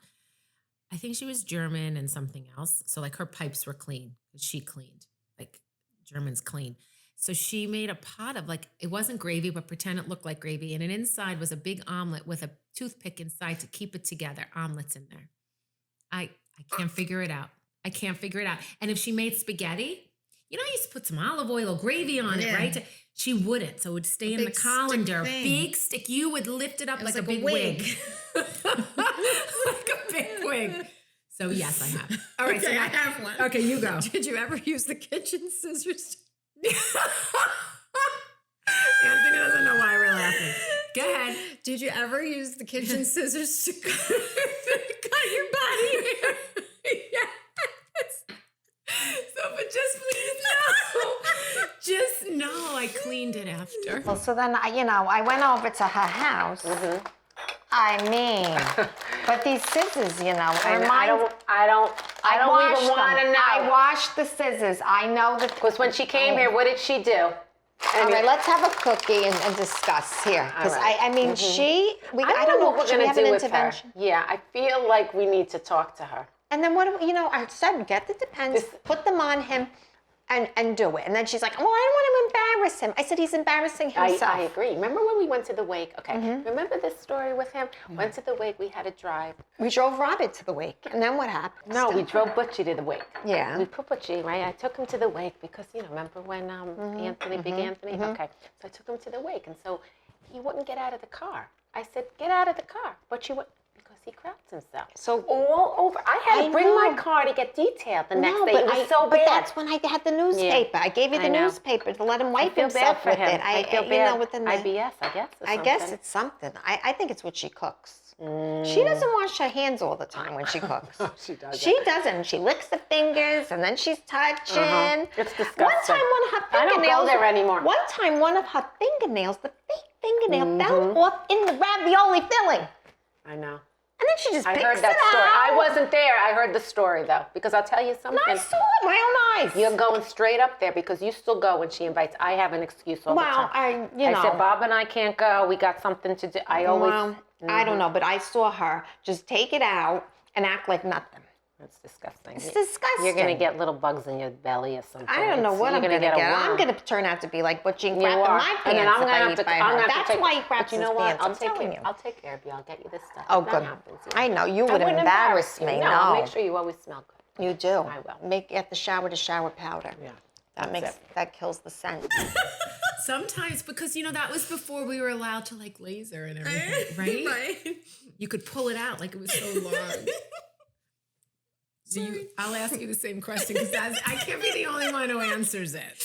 Speaker 3: I think she was German and something else. So like her pipes were clean because she cleaned, like Germans clean. So she made a pot of like, it wasn't gravy, but pretend it looked like gravy. And an inside was a big omelet with a toothpick inside to keep it together. Omelets in there. I can't figure it out. I can't figure it out. And if she made spaghetti, you used to put some olive oil or gravy on it,
Speaker 2: Yeah.
Speaker 3: right? She wouldn't. So it would stay in the
Speaker 2: big stick
Speaker 3: colander.
Speaker 2: thing.
Speaker 3: Big stick. You would lift it up
Speaker 2: It was
Speaker 3: like a
Speaker 2: like a
Speaker 3: big
Speaker 2: wig.
Speaker 3: wig. Like a big wig. So yes, I have. All right.
Speaker 2: Okay,
Speaker 3: so now,
Speaker 2: I have one.
Speaker 3: Okay, you go.
Speaker 2: Did you ever use the kitchen scissors?
Speaker 3: Anthony doesn't know why we're laughing. Go ahead.
Speaker 2: Did you ever use the kitchen scissors to cut
Speaker 3: your body hair. Yes. So, but just please no. Just no. I cleaned it after.
Speaker 5: Well, so then I went over to her house.
Speaker 4: Mm-hmm.
Speaker 5: I mean, but these scissors,
Speaker 4: I don't
Speaker 5: washed
Speaker 4: even want to
Speaker 5: them.
Speaker 4: know.
Speaker 5: I washed the scissors. I know that.
Speaker 4: Because when she came here, what did she do?
Speaker 5: All right, let's have a cookie and discuss here. Because
Speaker 4: All right.
Speaker 5: I mean, I
Speaker 4: don't know what we're
Speaker 5: should we
Speaker 4: gonna
Speaker 5: have
Speaker 4: do
Speaker 5: an
Speaker 4: with her.
Speaker 5: intervention?
Speaker 4: Yeah, I feel like we need to talk to her.
Speaker 5: And then what do I said, get the Depends, put them on him, and do it. And then she's like, oh, I don't want to embarrass him. I said, he's embarrassing himself.
Speaker 4: I agree. Remember when we went to the wake? Okay. Remember this story with him? Went to the wake. We had to drive.
Speaker 5: We drove Robert to the wake. And then what happened?
Speaker 4: No, we drove Butchie to the wake.
Speaker 5: Yeah.
Speaker 4: We put Butchie, right? I took him to the wake because, remember when Anthony, Big Anthony? Okay. So I took him to the wake. And so he wouldn't get out of the car. I said, get out of the car. Butchie would, because he crapped himself.
Speaker 5: So
Speaker 4: all over. I had to bring my
Speaker 5: know.
Speaker 4: car to get detailed the next day.
Speaker 5: but
Speaker 4: It was so
Speaker 5: but
Speaker 4: bad.
Speaker 5: that's when I had the newspaper. I gave you the
Speaker 4: I know.
Speaker 5: newspaper to let him
Speaker 4: I
Speaker 5: wipe
Speaker 4: feel bad
Speaker 5: himself
Speaker 4: for
Speaker 5: with
Speaker 4: him.
Speaker 5: it.
Speaker 4: I feel bad.
Speaker 5: Within the,
Speaker 4: IBS, I guess. Or
Speaker 5: I guess
Speaker 4: something.
Speaker 5: it's something. I think it's what she cooks. She doesn't wash her hands all the time when she cooks.
Speaker 4: She doesn't.
Speaker 5: She doesn't. She licks the fingers and then she's touching.
Speaker 4: It's disgusting.
Speaker 5: One time, one of her
Speaker 4: I don't
Speaker 5: fingernails.
Speaker 4: go there anymore.
Speaker 5: One time, one of her fingernails, the fake fingernail, fell off in the ravioli filling.
Speaker 4: I know.
Speaker 5: And then she just
Speaker 4: I
Speaker 5: picks
Speaker 4: heard that
Speaker 5: it
Speaker 4: story.
Speaker 5: out.
Speaker 4: I wasn't there. I heard the story though, because I'll tell you something.
Speaker 5: I saw it with my own eyes.
Speaker 4: You're going straight up there because you still go when she invites. I have an excuse all the
Speaker 5: Well,
Speaker 4: time.
Speaker 5: I
Speaker 4: said, Bob and I can't go. We got something to do. I always.
Speaker 5: Well, I don't know, but I saw her just take it out and act like nothing.
Speaker 4: That's disgusting.
Speaker 5: It's disgusting.
Speaker 4: You're going to get little bugs in your belly or something.
Speaker 5: I don't know what I'm going to get.
Speaker 4: a worm.
Speaker 5: I'm going to turn out to be like Butchie and
Speaker 4: You
Speaker 5: crap in
Speaker 4: are.
Speaker 5: my pants
Speaker 4: And then I'm
Speaker 5: if I
Speaker 4: gonna
Speaker 5: eat
Speaker 4: have to,
Speaker 5: by
Speaker 4: I'm
Speaker 5: her.
Speaker 4: gonna have
Speaker 5: That's
Speaker 4: to take,
Speaker 5: why he craps
Speaker 4: but you
Speaker 5: his
Speaker 4: know what?
Speaker 5: pants.
Speaker 4: I'll
Speaker 5: I'm
Speaker 4: take
Speaker 5: telling
Speaker 4: care.
Speaker 5: you.
Speaker 4: I'll take care of you. I'll get you this stuff.
Speaker 5: Oh,
Speaker 4: If that
Speaker 5: good.
Speaker 4: happens,
Speaker 5: I know. You
Speaker 4: I
Speaker 5: would
Speaker 4: wouldn't
Speaker 5: embarrass
Speaker 4: you.
Speaker 5: me.
Speaker 4: No, I'll make sure you always smell good.
Speaker 5: You do.
Speaker 4: I will.
Speaker 5: Get the shower to shower powder.
Speaker 4: Yeah.
Speaker 5: That kills the scent.
Speaker 3: Sometimes, because that was before we were allowed to like laser and everything, right?
Speaker 2: Right.
Speaker 3: You could pull it out like it was so long. I'll ask you the same question because I can't be the only one who answers it.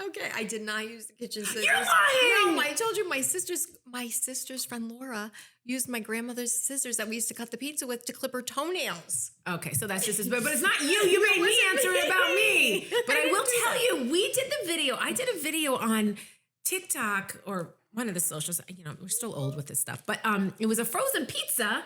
Speaker 2: Okay, I did not use the kitchen scissors.
Speaker 3: You're lying!
Speaker 2: No, I told you my sister's friend Laura used my grandmother's scissors that we used to cut the pizza with to clip her toenails.
Speaker 3: Okay, so that's just but it's not you. You made me answer it about me. But I will tell you, we did the video. I did a video on TikTok or one of the socials. We're still old with this stuff, but it was a frozen pizza.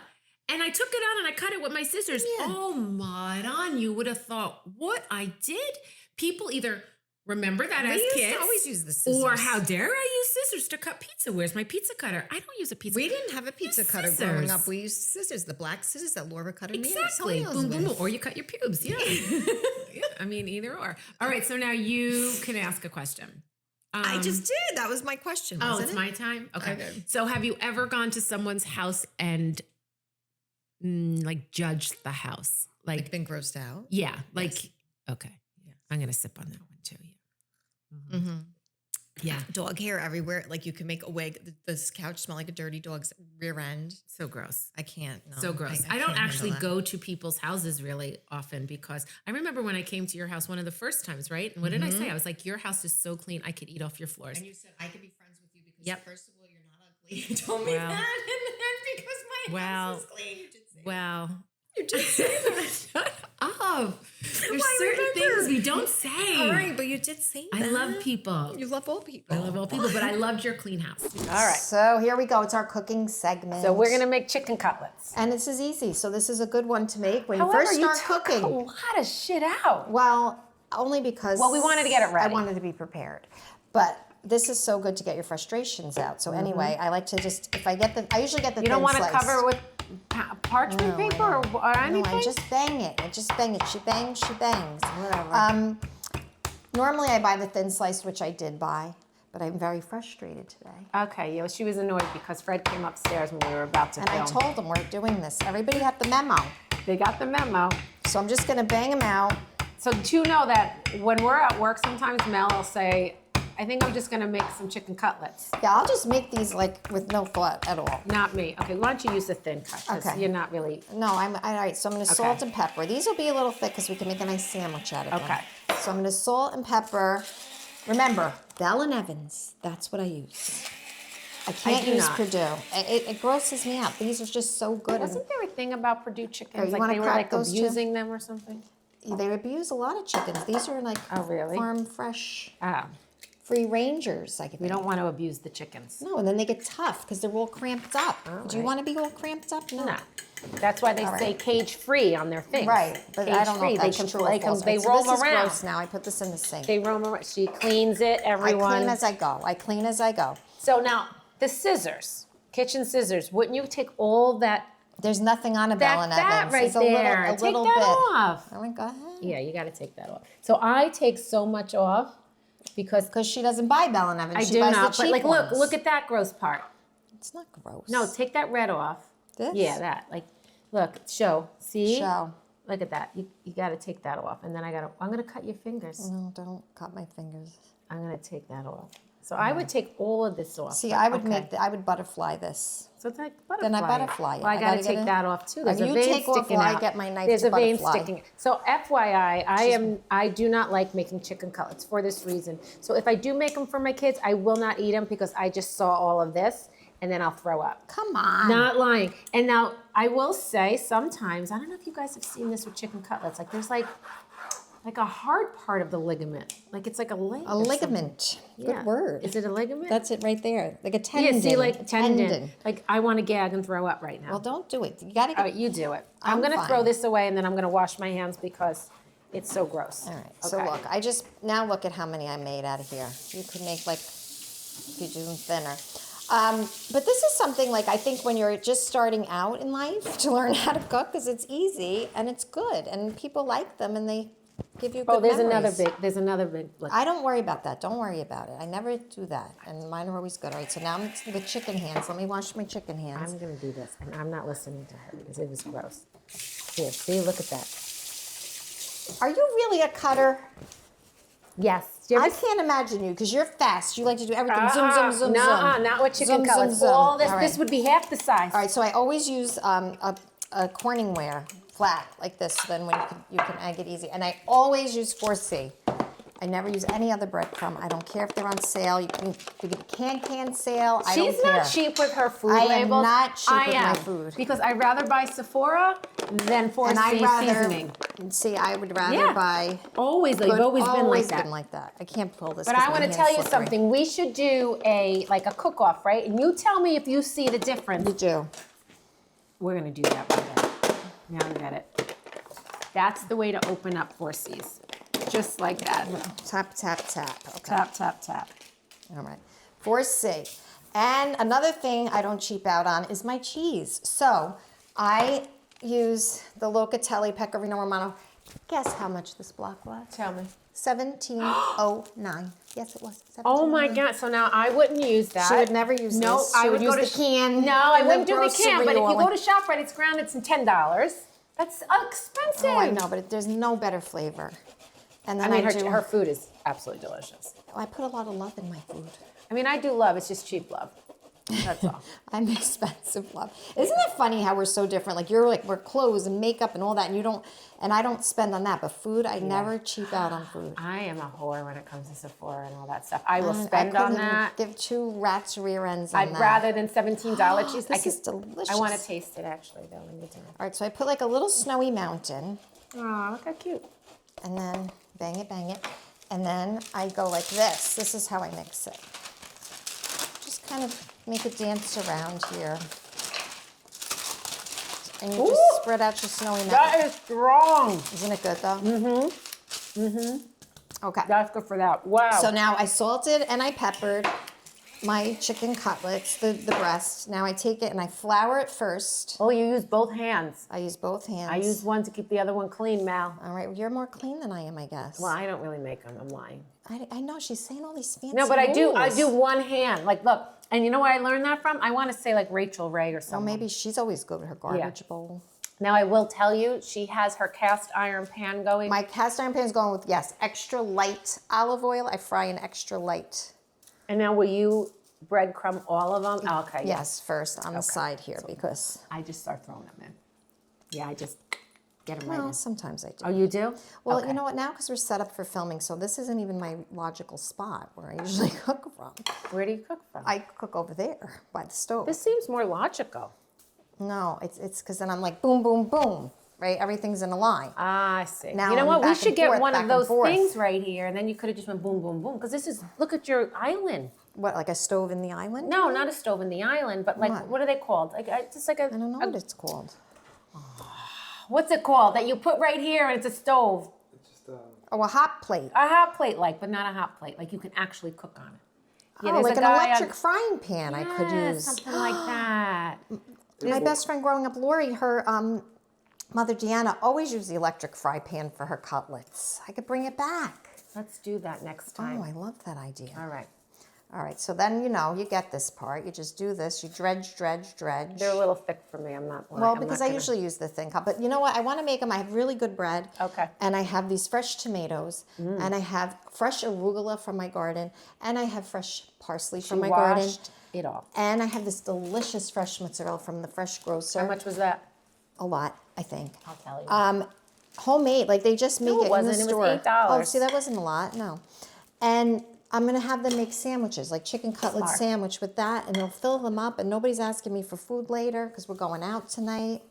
Speaker 3: And I took it out and I cut it with my scissors. Yeah. Oh my God, you would have thought what I did. People either remember that as kids,
Speaker 2: always use the scissors,
Speaker 3: or how dare I use scissors to cut pizza? Where's my pizza cutter? I don't use a pizza.
Speaker 2: We didn't have a pizza cutter growing up. We used scissors, the black scissors that Laura cut her
Speaker 3: exactly.
Speaker 2: nails
Speaker 3: Boom, boom, boom.
Speaker 2: with.
Speaker 3: Or you cut your pubes. Yeah. Yeah. I mean, either or. All right. So now you can ask a question.
Speaker 2: I just did. That was my question.
Speaker 3: Oh, it's my time. Okay. So have you ever gone to someone's house and like judged the house?
Speaker 2: Like been grossed out?
Speaker 3: Yeah. Like, okay. Yeah. I'm going to sip on that one too. Yeah.
Speaker 2: Mm-hmm.
Speaker 3: Yeah.
Speaker 2: Dog hair everywhere. Like you can make a wig. This couch smell like a dirty dog's rear end.
Speaker 3: So gross.
Speaker 2: I can't. No,
Speaker 3: So gross. I don't actually go to people's houses really often because I remember when I came to your house one of the first times, right? And what did I say? I was like, your house is so clean. I could eat off your floors.
Speaker 2: And you said, I could be friends with you because first of all, you're not ugly. You told me that. And then because my house is clean, you did say
Speaker 3: that.
Speaker 2: You did say that.
Speaker 3: Shut up. There's certain things we don't say.
Speaker 2: All right, but you did say that.
Speaker 3: I love people.
Speaker 2: You love all people.
Speaker 3: I love all people, but I loved your clean house.
Speaker 4: All right.
Speaker 5: So here we go. It's our cooking segment.
Speaker 4: So we're going to make chicken cutlets.
Speaker 5: And this is easy. So this is a good one to make when
Speaker 4: However,
Speaker 5: you first start
Speaker 4: took
Speaker 5: cooking.
Speaker 4: a lot of shit out.
Speaker 5: Well, only because...
Speaker 4: Well, we wanted to get it ready.
Speaker 5: I wanted to be prepared. But this is so good to get your frustrations out. So anyway, I like to just, I usually get the
Speaker 4: You don't want to
Speaker 5: sliced.
Speaker 4: cover it with parchment paper or anything?
Speaker 5: No, I just bang it. She bangs, she bangs.
Speaker 4: Whatever.
Speaker 5: Normally I buy the thin slice, which I did buy, but I'm very frustrated today.
Speaker 4: Okay, she was annoyed because Fred came upstairs when we were about to film.
Speaker 5: And I told them we're doing this. Everybody got the memo.
Speaker 4: They got the memo.
Speaker 5: So I'm just gonna bang them out.
Speaker 4: So do you know that when we're at work, sometimes Mel will say, I think I'm just gonna make some chicken cutlets.
Speaker 5: Yeah, I'll just make these like with no thought at all.
Speaker 4: Not me. Okay, why don't you use the thin cut? 'Cause
Speaker 5: Okay.
Speaker 4: you're not really.
Speaker 5: No, all right, so I'm gonna salt and pepper. These will be a little thick because we can make a nice sandwich out of them.
Speaker 4: Okay.
Speaker 5: So I'm gonna salt and pepper. Remember, Bell and Evans, that's what I use. I can't
Speaker 4: do
Speaker 5: use
Speaker 4: not.
Speaker 5: Purdue. It grosses me out. These are just so good.
Speaker 4: Wasn't there a thing about Purdue chickens?
Speaker 5: you
Speaker 4: Like
Speaker 5: wanna
Speaker 4: they were
Speaker 5: crack
Speaker 4: like
Speaker 5: those too?
Speaker 4: abusing them or something?
Speaker 5: They abuse a lot of chickens. These are like
Speaker 4: Oh, really?
Speaker 5: farm fresh,
Speaker 4: Ah,
Speaker 5: free rangers.
Speaker 4: we don't want to abuse the chickens.
Speaker 5: No, and then they get tough because they're all cramped up. Do you
Speaker 4: right.
Speaker 5: want to be all cramped up? No.
Speaker 4: No. That's why they
Speaker 5: All
Speaker 4: say
Speaker 5: right.
Speaker 4: cage free on their things.
Speaker 5: Right, but I don't know
Speaker 4: Cage-free.
Speaker 5: if that's
Speaker 4: They can,
Speaker 5: true or
Speaker 4: they, can,
Speaker 5: false.
Speaker 4: they
Speaker 5: So
Speaker 4: roam
Speaker 5: this is
Speaker 4: around.
Speaker 5: gross now. I put this in the sink.
Speaker 4: They roam around. She cleans it, everyone.
Speaker 5: I clean as I go. I clean as I go.
Speaker 4: So now, the scissors, kitchen scissors, wouldn't you take all that
Speaker 5: There's nothing on a Bell and
Speaker 4: fat
Speaker 5: Evans.
Speaker 4: right
Speaker 5: It's
Speaker 4: there?
Speaker 5: a
Speaker 4: Take
Speaker 5: little
Speaker 4: that
Speaker 5: bit.
Speaker 4: off.
Speaker 5: Oh, go ahead.
Speaker 4: Yeah, you got to take that off. So I take so much off because
Speaker 5: She doesn't buy Bell and Evans.
Speaker 4: I
Speaker 5: She
Speaker 4: do
Speaker 5: buys
Speaker 4: not.
Speaker 5: the
Speaker 4: But
Speaker 5: cheap
Speaker 4: like,
Speaker 5: ones.
Speaker 4: look at that gross part.
Speaker 5: It's not gross.
Speaker 4: No, take that red off.
Speaker 5: This?
Speaker 4: Yeah, that. Like, look, show. See?
Speaker 5: Show.
Speaker 4: Look at that. You got to take that off, and then I'm gonna cut your fingers.
Speaker 5: No, don't cut my fingers.
Speaker 4: I'm gonna take that off. So I would take all of this off.
Speaker 5: See,
Speaker 4: but
Speaker 5: I would
Speaker 4: okay.
Speaker 5: I would butterfly this.
Speaker 4: So it's like butterfly.
Speaker 5: Then I butterfly it.
Speaker 4: Well, I
Speaker 5: I
Speaker 4: gotta
Speaker 5: gotta
Speaker 4: take
Speaker 5: get
Speaker 4: that off too.
Speaker 5: Oh,
Speaker 4: There's a
Speaker 5: you
Speaker 4: vein
Speaker 5: take off
Speaker 4: sticking
Speaker 5: while I
Speaker 4: out.
Speaker 5: get my knife
Speaker 4: There's
Speaker 5: to
Speaker 4: a vein
Speaker 5: butterfly.
Speaker 4: sticking. So FYI, I do not like making chicken cutlets for this reason. So if I do make them for my kids, I will not eat them because I just saw all of this and then I'll throw up.
Speaker 5: Come on.
Speaker 4: Not lying. And now I will say sometimes, I don't know if you guys have seen this with chicken cutlets, like there's like a hard part of the ligament. Like it's like a leg.
Speaker 5: A ligament. Good word.
Speaker 4: Is it a ligament?
Speaker 5: That's it right there. Like a tendon.
Speaker 4: Yeah, see, like tendon. Like I want to gag and throw up right now.
Speaker 5: Well, don't do it. You gotta
Speaker 4: All
Speaker 5: get.
Speaker 4: right, you do it. I'm
Speaker 5: I'm
Speaker 4: going to
Speaker 5: fine.
Speaker 4: throw this away and then I'm going to wash my hands because it's so gross.
Speaker 5: All right. So look, now look at how many I made out of here. You could make like, if you do them thinner.
Speaker 2: But this is something like I think when you're just starting out in life to learn how to cook because it's easy and it's good and people like them and they give you good
Speaker 4: there's
Speaker 2: memories.
Speaker 4: another big. Look.
Speaker 2: I don't worry about that. Don't worry about it. I never do that. And mine are always good. All right, so now I'm the chicken hands. Let me wash my chicken hands.
Speaker 4: I'm going to do this, and I'm not listening to her because it was gross. Here, see, look at that.
Speaker 2: Are you really a cutter?
Speaker 4: Yes.
Speaker 2: I can't imagine you because you're fast. You like to do everything zoom, zoom, zoom,
Speaker 4: no,
Speaker 2: zoom.
Speaker 4: not with chicken
Speaker 2: Zoom,
Speaker 4: cutlets.
Speaker 2: zoom, zoom.
Speaker 4: All this,
Speaker 2: All right.
Speaker 4: this would be half the size.
Speaker 2: All right, so I always use a Corningware flat like this. So then when you can egg it easy. And I always use 4C. I never use any other breadcrumb. I don't care if they're on sale. You can can sale. I don't
Speaker 4: She's
Speaker 2: care.
Speaker 4: not cheap with her food
Speaker 2: I
Speaker 4: labels.
Speaker 2: am not cheap with my food.
Speaker 4: Because I'd rather buy Sephora than 4C
Speaker 2: And I'd rather,
Speaker 4: seasoning.
Speaker 2: see, I would rather buy.
Speaker 4: Always, though. You've always been like that.
Speaker 2: I can't pull this.
Speaker 4: But
Speaker 2: 'cause
Speaker 4: I
Speaker 2: my
Speaker 4: want to
Speaker 2: hand's
Speaker 4: tell you
Speaker 2: slippery.
Speaker 4: something. We should do a cook-off, right? And you tell me if you see the difference.
Speaker 2: You do.
Speaker 4: We're going to do that one day. Now you get it. That's the way to open up 4Cs. Just like that.
Speaker 2: Tap, tap, tap. Okay.
Speaker 4: Tap, tap, tap.
Speaker 2: All right. 4C. And another thing I don't cheap out on is my cheese. So I use the Locatelli Pecorino Romano. Guess how much this block was?
Speaker 4: Tell me.
Speaker 2: $17.09. Yes, it was.
Speaker 4: Oh my
Speaker 2: $17.09.
Speaker 4: God! So now I wouldn't use that.
Speaker 2: She would never use
Speaker 4: No,
Speaker 2: this.
Speaker 4: I
Speaker 2: She
Speaker 4: would
Speaker 2: use
Speaker 4: go
Speaker 2: the
Speaker 4: to
Speaker 2: can.
Speaker 4: No, I
Speaker 2: and
Speaker 4: wouldn't do the can. But if you
Speaker 2: grocery
Speaker 4: go
Speaker 2: oil.
Speaker 4: to ShopRite, it's ground. It's $10. That's expensive.
Speaker 2: Oh, I know, but there's no better flavor. And then
Speaker 4: I mean,
Speaker 2: do.
Speaker 4: her food is absolutely delicious.
Speaker 2: I put a lot of love in my food.
Speaker 4: I mean, I do love. It's just cheap love. That's all.
Speaker 2: I'm expensive love. Isn't it funny how we're so different? Like we're clothes and makeup and all that, and you don't, and I don't spend on that. But food, I never cheap out on food.
Speaker 4: I am a whore when it comes to Sephora and all that stuff. I will
Speaker 2: And
Speaker 4: spend
Speaker 2: I
Speaker 4: on
Speaker 2: couldn't even
Speaker 4: that.
Speaker 2: give two rats rear ends on
Speaker 4: I'd
Speaker 2: that.
Speaker 4: rather than $17 cheese.
Speaker 2: This is delicious.
Speaker 4: I want to taste it actually, though. When you do.
Speaker 2: All right, so I put like a little snowy mountain,
Speaker 4: Oh, look how cute.
Speaker 2: and then bang it, and then I go like this. This is how I mix it. Just kind of make it dance around here. And you just spread out your snowy mountain.
Speaker 4: That is strong.
Speaker 2: Isn't it good though? Okay.
Speaker 4: That's good for that. Wow.
Speaker 2: So now I salted and I peppered my chicken cutlets, the breast. Now I take it and I flour it first.
Speaker 4: Oh, you use both hands.
Speaker 2: I use both hands.
Speaker 4: I use one to keep the other one clean, Mal.
Speaker 2: All right, you're more clean than I am, I guess.
Speaker 4: Well, I don't really make them. I'm lying.
Speaker 2: I know she's saying all these fancy
Speaker 4: No, but I do
Speaker 2: rules.
Speaker 4: one hand. Like, look, and you know where I learned that from? I want to say like Rachel Ray or
Speaker 2: Well,
Speaker 4: something.
Speaker 2: maybe she's always good with her garbage bowl.
Speaker 4: Now I will tell you, she has her cast iron pan going.
Speaker 2: My cast iron pan is going with, yes, extra light olive oil. I fry in extra light.
Speaker 4: And now will you breadcrumb all of them? Oh, okay.
Speaker 2: Yes, first on the side here because,
Speaker 4: I just start throwing them in. Yeah, I just get them right
Speaker 2: well,
Speaker 4: in.
Speaker 2: sometimes I do.
Speaker 4: Oh, you do?
Speaker 2: Well,
Speaker 4: Okay.
Speaker 2: you know what, now because we're set up for filming, so this isn't even my logical spot where I usually cook from.
Speaker 4: Where do you cook from?
Speaker 2: I cook over there by the stove.
Speaker 4: This seems more logical.
Speaker 2: No, it's because then I'm like boom, boom, boom, right? Everything's in a line.
Speaker 4: Ah, I see.
Speaker 2: Now
Speaker 4: you know
Speaker 2: I'm
Speaker 4: what? We
Speaker 2: back
Speaker 4: should
Speaker 2: and
Speaker 4: get
Speaker 2: forth,
Speaker 4: one
Speaker 2: back
Speaker 4: of
Speaker 2: and
Speaker 4: those
Speaker 2: forth.
Speaker 4: things right here, and then you could have just went boom, boom, boom. Because this is, look at your island.
Speaker 2: What, like a stove in the island?
Speaker 4: No, not a stove in the island, but like, what are they called? Like, just like
Speaker 2: I don't know what it's called.
Speaker 4: what's it called? That you put right here and it's a stove.
Speaker 2: Oh, a hot plate.
Speaker 4: A hot plate, but not a hot plate. Like you can actually cook on it.
Speaker 2: Oh,
Speaker 4: there's
Speaker 2: like
Speaker 4: a
Speaker 2: an
Speaker 4: guy
Speaker 2: electric frying pan I could
Speaker 4: Yeah,
Speaker 2: use.
Speaker 4: something like that.
Speaker 2: My best friend growing up, Lori, her mother Deanna always used the electric fry pan for her cutlets. I could bring it back.
Speaker 4: Let's do that next time.
Speaker 2: Oh, I love that idea.
Speaker 4: All right.
Speaker 2: All right, so then, you get this part. You just do this. You dredge, dredge, dredge.
Speaker 4: They're a little thick for me. I'm not.
Speaker 2: Well,
Speaker 4: I'm
Speaker 2: because
Speaker 4: not
Speaker 2: I
Speaker 4: gonna-
Speaker 2: usually use the thin cup. But you know what? I want to make them. I have really good bread.
Speaker 4: Okay.
Speaker 2: And I have these fresh tomatoes. And I have fresh arugula from my garden. And I have fresh parsley from
Speaker 4: She
Speaker 2: my garden.
Speaker 4: washed it all.
Speaker 2: And I have this delicious fresh mozzarella from the fresh grocer.
Speaker 4: How much was that?
Speaker 2: A lot, I think.
Speaker 4: I'll tell you.
Speaker 2: Homemade, like they just make
Speaker 4: No, it
Speaker 2: it in
Speaker 4: wasn't.
Speaker 2: the
Speaker 4: It was
Speaker 2: store.
Speaker 4: $8.
Speaker 2: Oh, see, that wasn't a lot, no. And I'm gonna have them make sandwiches, like chicken cutlet
Speaker 4: Smart.
Speaker 2: sandwich with that, and they'll fill them up, and nobody's asking me for food later because we're going out tonight,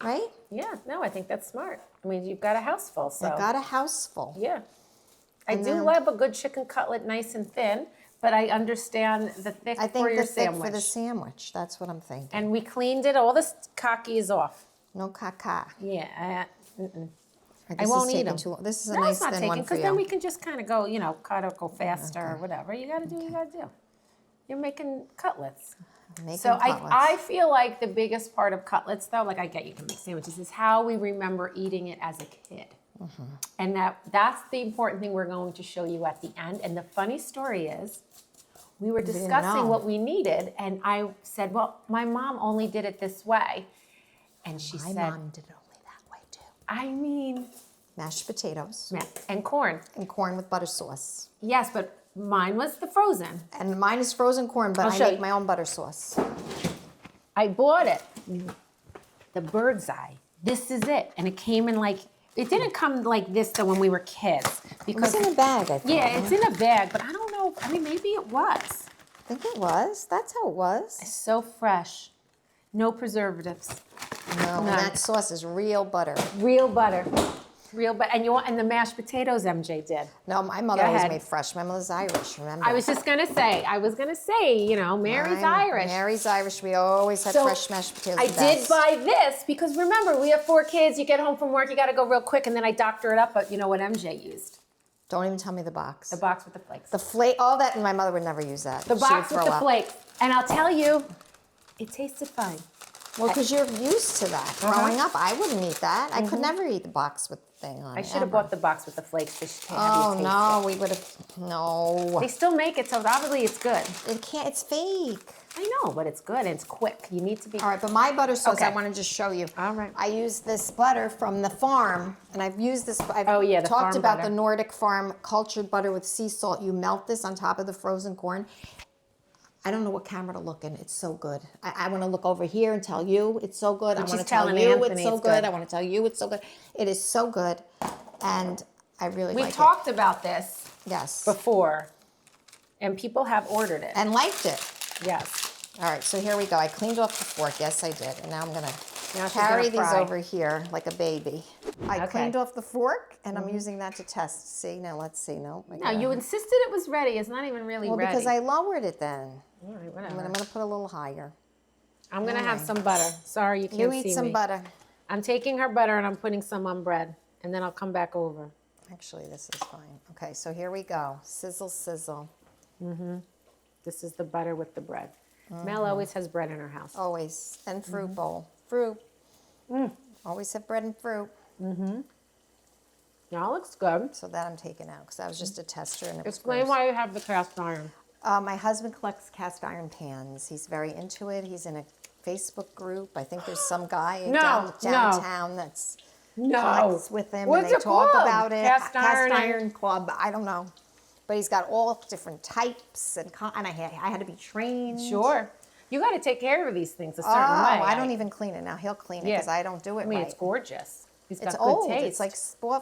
Speaker 2: right?
Speaker 4: Yeah. No, I think that's smart. I mean, you've got a house full, so.
Speaker 2: I got a house full.
Speaker 4: Yeah. I
Speaker 2: And
Speaker 4: do
Speaker 2: then-
Speaker 4: love a good chicken cutlet, nice and thin, but I understand the thick
Speaker 2: I think
Speaker 4: for your
Speaker 2: the thick
Speaker 4: sandwich.
Speaker 2: for the sandwich. That's what I'm thinking.
Speaker 4: And we cleaned it. All the cocky is off.
Speaker 2: No caca.
Speaker 4: Yeah.
Speaker 2: I
Speaker 4: won't eat 'em.
Speaker 2: This is a
Speaker 4: No,
Speaker 2: nice
Speaker 4: it's not
Speaker 2: thin
Speaker 4: taken
Speaker 2: one for
Speaker 4: because
Speaker 2: you.
Speaker 4: then we can just kind of go, cut or go faster or whatever. You got to do what you got to do. You're making cutlets.
Speaker 5: Making
Speaker 4: So
Speaker 5: cutlets.
Speaker 4: I feel like the biggest part of cutlets, though, like I get you can make sandwiches, is how we remember eating it as a kid. And that's the important thing we're going to show you at the end. And the funny story is, we were
Speaker 5: didn't
Speaker 4: discussing
Speaker 5: know.
Speaker 4: what we needed, and I said, well, my mom only did it this way. And she
Speaker 5: My
Speaker 4: said,
Speaker 5: mom did it only that way too.
Speaker 4: I mean,
Speaker 5: Mashed potatoes
Speaker 4: and corn.
Speaker 5: and corn with butter sauce.
Speaker 4: Yes, but mine was the frozen.
Speaker 5: And mine is frozen corn, but
Speaker 4: I'll
Speaker 5: I
Speaker 4: show
Speaker 5: make
Speaker 4: you.
Speaker 5: my own butter sauce.
Speaker 4: I bought it, the bird's eye. This is it. And it came in like, it didn't come like this though when we were kids.
Speaker 5: It's in a bag, I think.
Speaker 4: Yeah, it's in a bag, but I don't know. I mean, maybe it was.
Speaker 5: I think it was. That's how it was.
Speaker 4: It's so fresh. No preservatives.
Speaker 5: No, and that sauce is real butter.
Speaker 4: Real butter. Real butter. And the mashed potatoes MJ did.
Speaker 5: No, my mother
Speaker 4: Go
Speaker 5: always
Speaker 4: ahead.
Speaker 5: made fresh. My mother's Irish, remember?
Speaker 4: I was going to say, you know, Mary's Irish.
Speaker 5: Mary's Irish. We always had
Speaker 4: So,
Speaker 5: fresh mashed potatoes.
Speaker 4: I
Speaker 5: the
Speaker 4: did
Speaker 5: best.
Speaker 4: buy this because remember, we have 4 kids. You get home from work, you got to go real quick, and then I doctor it up. But you know what MJ used?
Speaker 5: Don't even tell me the box.
Speaker 4: The box with the flakes.
Speaker 5: The flake, all that, and my mother would never use that.
Speaker 4: The
Speaker 5: She
Speaker 4: box
Speaker 5: would
Speaker 4: with
Speaker 5: throw
Speaker 4: the
Speaker 5: up.
Speaker 4: flakes. And I'll tell you, it tasted fine.
Speaker 5: Well, because you're used to that.
Speaker 4: Uh-huh.
Speaker 5: Growing up, I wouldn't eat that. I could never eat the box with the thing on
Speaker 4: I
Speaker 5: it.
Speaker 4: should have
Speaker 5: ever.
Speaker 4: bought the box with the flakes. They should have
Speaker 5: Oh,
Speaker 4: you taste
Speaker 5: no,
Speaker 4: it.
Speaker 5: we would have. No.
Speaker 4: They still make it, so obviously it's good.
Speaker 5: It can't, it's fake.
Speaker 4: I know, but it's good and it's quick. You need to be.
Speaker 5: All right, but my butter sauce, I
Speaker 4: Okay.
Speaker 5: want to just show you.
Speaker 4: All right.
Speaker 5: I use this butter from the farm, and I've used this. I've
Speaker 4: Oh, yeah, the
Speaker 5: talked
Speaker 4: farm
Speaker 5: about
Speaker 4: butter.
Speaker 5: the Nordic farm cultured butter with sea salt. You melt this on top of the frozen corn. I don't know what camera to look in. It's so good. I want to look over here and tell you it's so good. I want to
Speaker 4: just
Speaker 5: tell
Speaker 4: telling
Speaker 5: you
Speaker 4: Anthony
Speaker 5: it's so
Speaker 4: it's
Speaker 5: good.
Speaker 4: good.
Speaker 5: I want to tell you it's so good. It is so good, and I really
Speaker 4: We've
Speaker 5: like
Speaker 4: talked about this
Speaker 5: it. Yes,
Speaker 4: before, and people have ordered it.
Speaker 5: and liked it.
Speaker 4: Yes.
Speaker 5: All right, so here we go. I cleaned off the fork. Yes, I did. And now I'm going
Speaker 4: Now
Speaker 5: to
Speaker 4: she's
Speaker 5: carry
Speaker 4: gonna
Speaker 5: these
Speaker 4: fry.
Speaker 5: over here like a baby. I
Speaker 4: Okay.
Speaker 5: cleaned off the fork, and I'm using that to test. See, now let's see. No,
Speaker 4: No, you insisted it was ready. It's not even really
Speaker 5: Well,
Speaker 4: ready.
Speaker 5: because I lowered it then.
Speaker 4: All right,
Speaker 5: But
Speaker 4: whatever.
Speaker 5: I'm going to put a little higher.
Speaker 4: I'm gonna have
Speaker 5: Alright.
Speaker 4: some butter. Sorry, you can't
Speaker 5: You
Speaker 4: see
Speaker 5: eat some
Speaker 4: me.
Speaker 5: butter.
Speaker 4: I'm taking her butter and I'm putting some on bread, and then I'll come back over.
Speaker 5: Actually, this is fine. Okay, so here we go. Sizzle, sizzle.
Speaker 4: This is the butter with the bread.
Speaker 5: Mm-hmm.
Speaker 4: Mel always has bread in her house.
Speaker 5: Always. And fruit
Speaker 4: Mm-hmm.
Speaker 5: bowl. Fruit. Always have bread and fruit.
Speaker 4: Now it looks good.
Speaker 5: So that I'm taking out because that was just a tester and it was
Speaker 4: Explain
Speaker 5: gross.
Speaker 4: why you have the cast iron.
Speaker 5: My husband collects cast iron pans. He's very into it. He's in a Facebook group. I think there's some guy
Speaker 4: No,
Speaker 5: downtown that's
Speaker 4: No.
Speaker 5: collects with him.
Speaker 4: What's
Speaker 5: and they
Speaker 4: it
Speaker 5: talk
Speaker 4: called?
Speaker 5: about it.
Speaker 4: Cast iron.
Speaker 5: Iron Club. I don't know. But he's got all different types and I had to be trained.
Speaker 4: Sure. You got to take care of these things a certain
Speaker 5: Oh,
Speaker 4: way.
Speaker 5: I don't even clean it now. He'll clean it
Speaker 4: Yeah.
Speaker 5: because I don't do it
Speaker 4: I mean,
Speaker 5: right.
Speaker 4: it's gorgeous. He's got
Speaker 5: It's
Speaker 4: good
Speaker 5: old.
Speaker 4: taste.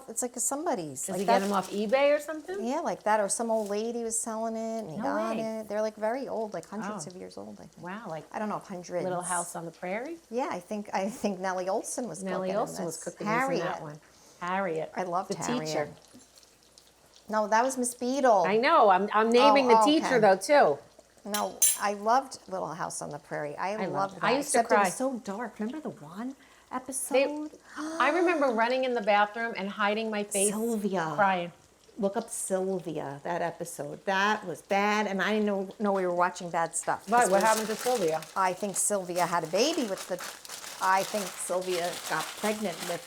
Speaker 5: It's like somebody's.
Speaker 4: Does
Speaker 5: like
Speaker 4: he
Speaker 5: that-
Speaker 4: get them off eBay or something?
Speaker 5: Yeah, like that, or some old lady was selling it and he
Speaker 4: No
Speaker 5: got
Speaker 4: way.
Speaker 5: it. They're like very old, like hundreds
Speaker 4: Oh.
Speaker 5: of years old. I think.
Speaker 4: Wow, like
Speaker 5: I don't know if hundreds.
Speaker 4: Little House on the Prairie.
Speaker 5: Yeah, I think Nellie Olson was
Speaker 4: Nellie
Speaker 5: cooking in
Speaker 4: Olson was
Speaker 5: this.
Speaker 4: cooking
Speaker 5: Harriet.
Speaker 4: in that one. Harriet.
Speaker 5: I loved
Speaker 4: the
Speaker 5: Harriet.
Speaker 4: teacher.
Speaker 5: No, that was Miss Beadle.
Speaker 4: I know. I'm naming the
Speaker 5: okay.
Speaker 4: teacher though too.
Speaker 5: No, I loved Little House on the Prairie. I loved
Speaker 4: loved it.
Speaker 5: that.
Speaker 4: I used to
Speaker 5: Except it
Speaker 4: cry.
Speaker 5: was so dark. Remember the one episode?
Speaker 4: I remember running in the bathroom and hiding my face,
Speaker 5: Sylvia.
Speaker 4: crying.
Speaker 5: Look up Sylvia, that episode. That was bad, and I didn't know we were watching bad stuff.
Speaker 4: But
Speaker 5: This
Speaker 4: what
Speaker 5: was-
Speaker 4: happened to Sylvia?
Speaker 5: I think Sylvia had a baby with the. I think Sylvia got pregnant with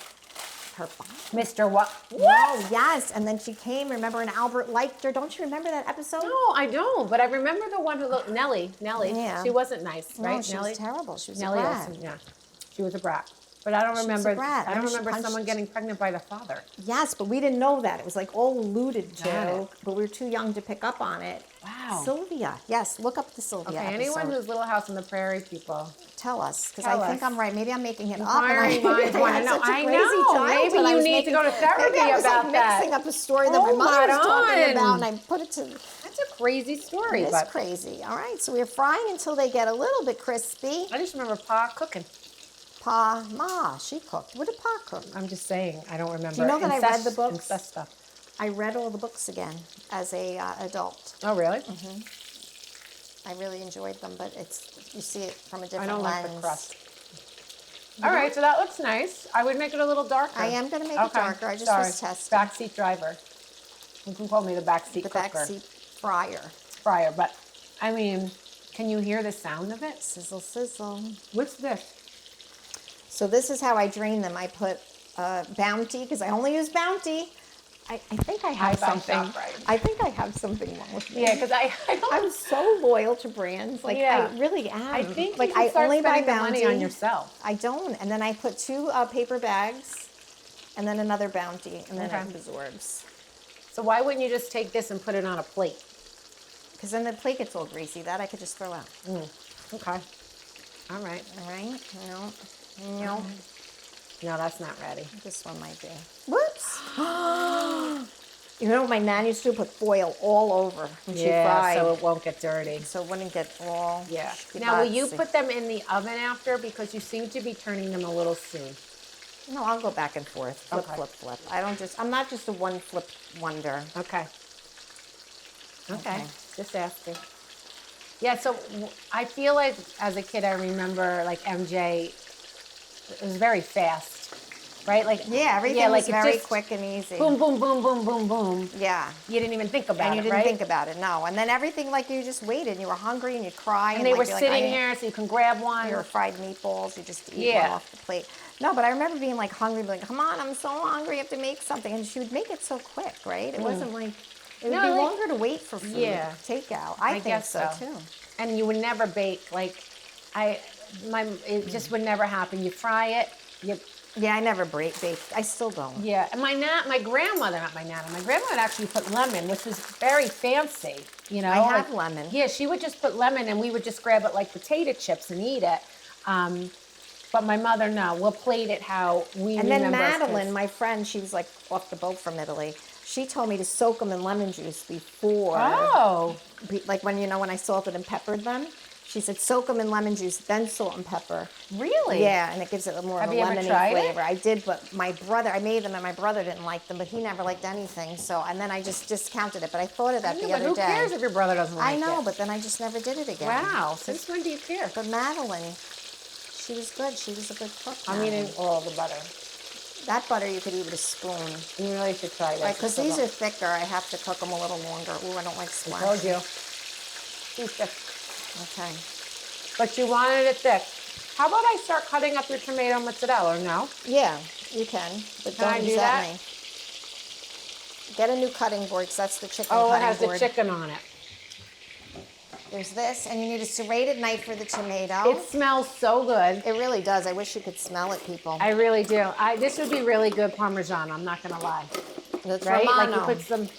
Speaker 5: her father.
Speaker 4: Mr. What?
Speaker 5: Oh, yes. And then she came, remember, and Albert liked her. Don't you remember that episode?
Speaker 4: No, I don't. But I remember the one who looked Nellie.
Speaker 5: Yeah.
Speaker 4: She wasn't nice,
Speaker 5: No,
Speaker 4: right?
Speaker 5: she
Speaker 4: Nellie.
Speaker 5: was terrible. She was
Speaker 4: Nellie
Speaker 5: a brat.
Speaker 4: Olson. Yeah, she was a brat. But I don't
Speaker 5: She was a
Speaker 4: remember.
Speaker 5: brat.
Speaker 4: I don't
Speaker 5: Remember she
Speaker 4: remember
Speaker 5: punched-
Speaker 4: someone getting pregnant by the father.
Speaker 5: Yes, but we didn't know that. It was like all alluded
Speaker 4: Got
Speaker 5: to,
Speaker 4: it.
Speaker 5: but we were too young to pick up on it.
Speaker 4: Wow.
Speaker 5: Sylvia. Yes, look up the Sylvia
Speaker 4: Okay,
Speaker 5: episode.
Speaker 4: anyone who's Little House on the Prairie people.
Speaker 5: Tell us, because
Speaker 4: Tell
Speaker 5: I think
Speaker 4: us.
Speaker 5: I'm right. Maybe I'm making it up.
Speaker 4: Inquiring minds
Speaker 5: I
Speaker 4: wanna
Speaker 5: had
Speaker 4: know.
Speaker 5: such a
Speaker 4: I
Speaker 5: crazy
Speaker 4: know.
Speaker 5: childhood.
Speaker 4: Maybe
Speaker 5: I
Speaker 4: you
Speaker 5: was
Speaker 4: need to go to therapy
Speaker 5: maybe I was
Speaker 4: about
Speaker 5: like
Speaker 4: that.
Speaker 5: mixing up a story that my
Speaker 4: Oh,
Speaker 5: mother was
Speaker 4: right
Speaker 5: talking
Speaker 4: on.
Speaker 5: about, and I put it to.
Speaker 4: That's a crazy story.
Speaker 5: It's
Speaker 4: But
Speaker 5: crazy. All right, so we're frying until they get a little bit crispy.
Speaker 4: I just remember Pa cooking.
Speaker 5: Pa, Ma, she cooked. What did Pa cook?
Speaker 4: I'm just saying. I don't remember.
Speaker 5: Do you know that I read the
Speaker 4: Incest-
Speaker 5: books?
Speaker 4: Incest stuff.
Speaker 5: I read all the books again as a adult.
Speaker 4: Oh, really?
Speaker 5: I really enjoyed them, but it's you see it from a different
Speaker 4: I don't
Speaker 5: lens.
Speaker 4: like the crust. All right, so that looks nice. I would make it a little darker.
Speaker 5: I am gonna make it darker. I just was testing.
Speaker 4: Backseat driver. You can call me the backseat
Speaker 5: The
Speaker 4: cooker.
Speaker 5: backseat fryer.
Speaker 4: Fryer, but I mean, Can you hear the sound of it?
Speaker 5: Sizzle, sizzle.
Speaker 4: What's this?
Speaker 5: So this is how I drain them. I put Bounty, because I only use Bounty. I think I have something.
Speaker 4: ShopRite.
Speaker 5: I think I have something wrong with me.
Speaker 4: Yeah, because I don't.
Speaker 5: I'm so loyal to brands. Like,
Speaker 4: Yeah.
Speaker 5: I really am.
Speaker 4: I think
Speaker 5: like
Speaker 4: you should
Speaker 5: I
Speaker 4: start
Speaker 5: only buy
Speaker 4: spending the
Speaker 5: Bounty
Speaker 4: money on yourself.
Speaker 5: I don't. And then I put 2 paper bags, and then another Bounty, and then
Speaker 4: Okay.
Speaker 5: it absorbs.
Speaker 4: So why wouldn't you just take this and put it on a plate?
Speaker 5: Because then the plate gets all greasy. That I could just throw out.
Speaker 4: Okay. All right.
Speaker 5: All right. No.
Speaker 4: No, that's not ready.
Speaker 5: This one might be. Whoops. You know what my nan used to do? Put foil all over when she fried.
Speaker 4: so it won't get dirty.
Speaker 5: So it wouldn't get all.
Speaker 4: Yeah. Now, will you
Speaker 5: schibazzy.
Speaker 4: put them in the oven after? Because you seem to be turning them a little soon.
Speaker 5: No, I'll go back and forth. Flip,
Speaker 4: Okay.
Speaker 5: flip, flip. I'm not just a one flip wonder.
Speaker 4: Okay. Okay.
Speaker 5: Okay.
Speaker 4: Just asking. Yeah, so I feel like as a kid, I remember like MJ, it was very fast, right? Like
Speaker 5: Yeah, everything was
Speaker 4: it
Speaker 5: very
Speaker 4: just
Speaker 5: quick and easy.
Speaker 4: Boom, boom, boom, boom, boom, boom.
Speaker 5: Yeah.
Speaker 4: You didn't even think about
Speaker 5: And you
Speaker 4: it,
Speaker 5: didn't
Speaker 4: right?
Speaker 5: think about it, no. And then everything, like, you just waited and you were hungry and you'd cry.
Speaker 4: And they
Speaker 5: like,
Speaker 4: were
Speaker 5: you're like,
Speaker 4: sitting
Speaker 5: I-
Speaker 4: here, so you can grab one.
Speaker 5: Your fried meatballs, you just eat
Speaker 4: Yeah.
Speaker 5: one off the plate. No, but I remember being like hungry, like, come on, I'm so hungry, I have to make something. And she would make it so quick, right? It wasn't like, it would
Speaker 4: No,
Speaker 5: be
Speaker 4: like-
Speaker 5: longer to wait for food,
Speaker 4: Yeah.
Speaker 5: takeout. I think
Speaker 4: guess
Speaker 5: so,
Speaker 4: so.
Speaker 5: too.
Speaker 4: And you would never bake. Like, it just would never happen. You fry it,
Speaker 5: Yeah, I never baked. I still don't.
Speaker 4: yeah. And my grandmother, not my nana, my grandmother would actually put lemon, which was very fancy, you know.
Speaker 5: I have
Speaker 4: like-
Speaker 5: lemon.
Speaker 4: Yeah, she would just put lemon and we would just grab it like potato chips and eat it. But my mother, no, we'll plate it how we
Speaker 5: And then
Speaker 4: remember as kids.
Speaker 5: Madeline, my friend, she was like off the boat from Italy. She told me to soak them in lemon juice before.
Speaker 4: Oh.
Speaker 5: Like when I salted and peppered them. She said soak them in lemon juice, then salt and pepper.
Speaker 4: Really?
Speaker 5: Yeah, and it gives it more
Speaker 4: Have
Speaker 5: of a
Speaker 4: you ever
Speaker 5: lemony
Speaker 4: tried it?
Speaker 5: flavor. I did, but I made them and my brother didn't like them, but he never liked anything. So, and then I just discounted it. But I thought of that
Speaker 4: Yeah,
Speaker 5: the
Speaker 4: but
Speaker 5: other
Speaker 4: who
Speaker 5: day.
Speaker 4: cares if your brother doesn't like
Speaker 5: I know,
Speaker 4: it?
Speaker 5: but then I just never did it again.
Speaker 4: Wow. Since when do you care?
Speaker 5: But Madeline, she was good. She was a good cook.
Speaker 4: I'm
Speaker 5: Madeline.
Speaker 4: eating all the butter.
Speaker 5: That butter you could eat with a spoon.
Speaker 4: You really should try this.
Speaker 5: Because these are thicker, I have to cook them a little longer. Ooh, I don't like
Speaker 4: I
Speaker 5: splash.
Speaker 4: told you. Too thick.
Speaker 5: Okay.
Speaker 4: But you wanted it thick. How about I start cutting up your tomato mozzarella, or no?
Speaker 5: Yeah, you can, but
Speaker 4: Can I
Speaker 5: don't
Speaker 4: do
Speaker 5: use
Speaker 4: that?
Speaker 5: me. Get a new cutting board, because that's the chicken
Speaker 4: Oh, it
Speaker 5: cutting
Speaker 4: has
Speaker 5: board.
Speaker 4: the chicken on it.
Speaker 5: There's this, and you need a serrated knife for the tomato.
Speaker 4: It smells so good.
Speaker 5: It really does. I wish you could smell it, people.
Speaker 4: I really do. This would be really good Parmesan, I'm not gonna lie.
Speaker 5: It's
Speaker 4: Right? Like you
Speaker 5: Romano.
Speaker 4: put some,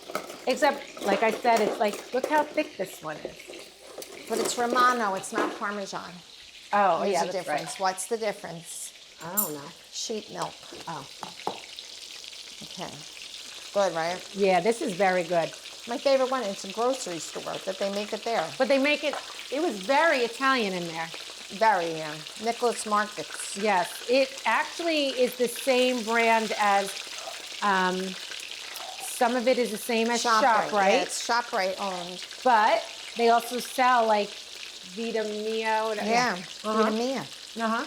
Speaker 4: except, like I said, it's like, look how thick this one is.
Speaker 5: But it's Romano, it's not Parmesan.
Speaker 4: Oh,
Speaker 5: There's
Speaker 4: yeah,
Speaker 5: a
Speaker 4: that's
Speaker 5: difference.
Speaker 4: right.
Speaker 5: What's the difference?
Speaker 4: I don't know.
Speaker 5: Sheep milk.
Speaker 4: Oh.
Speaker 5: Okay. Good, right?
Speaker 4: Yeah, this is very good.
Speaker 5: My favorite one, it's a grocery store that they make it there.
Speaker 4: But they make it, it was very Italian in there.
Speaker 5: Very, yeah. Nicholas Markets.
Speaker 4: Yes, it actually is the same brand as, some of it is the same as ShopRite,
Speaker 5: Yeah, it's ShopRite owned.
Speaker 4: but they also sell like Vita Mia. Whatever.
Speaker 5: Yeah.
Speaker 4: Uh-huh.
Speaker 5: Vita Mia.
Speaker 4: Uh-huh.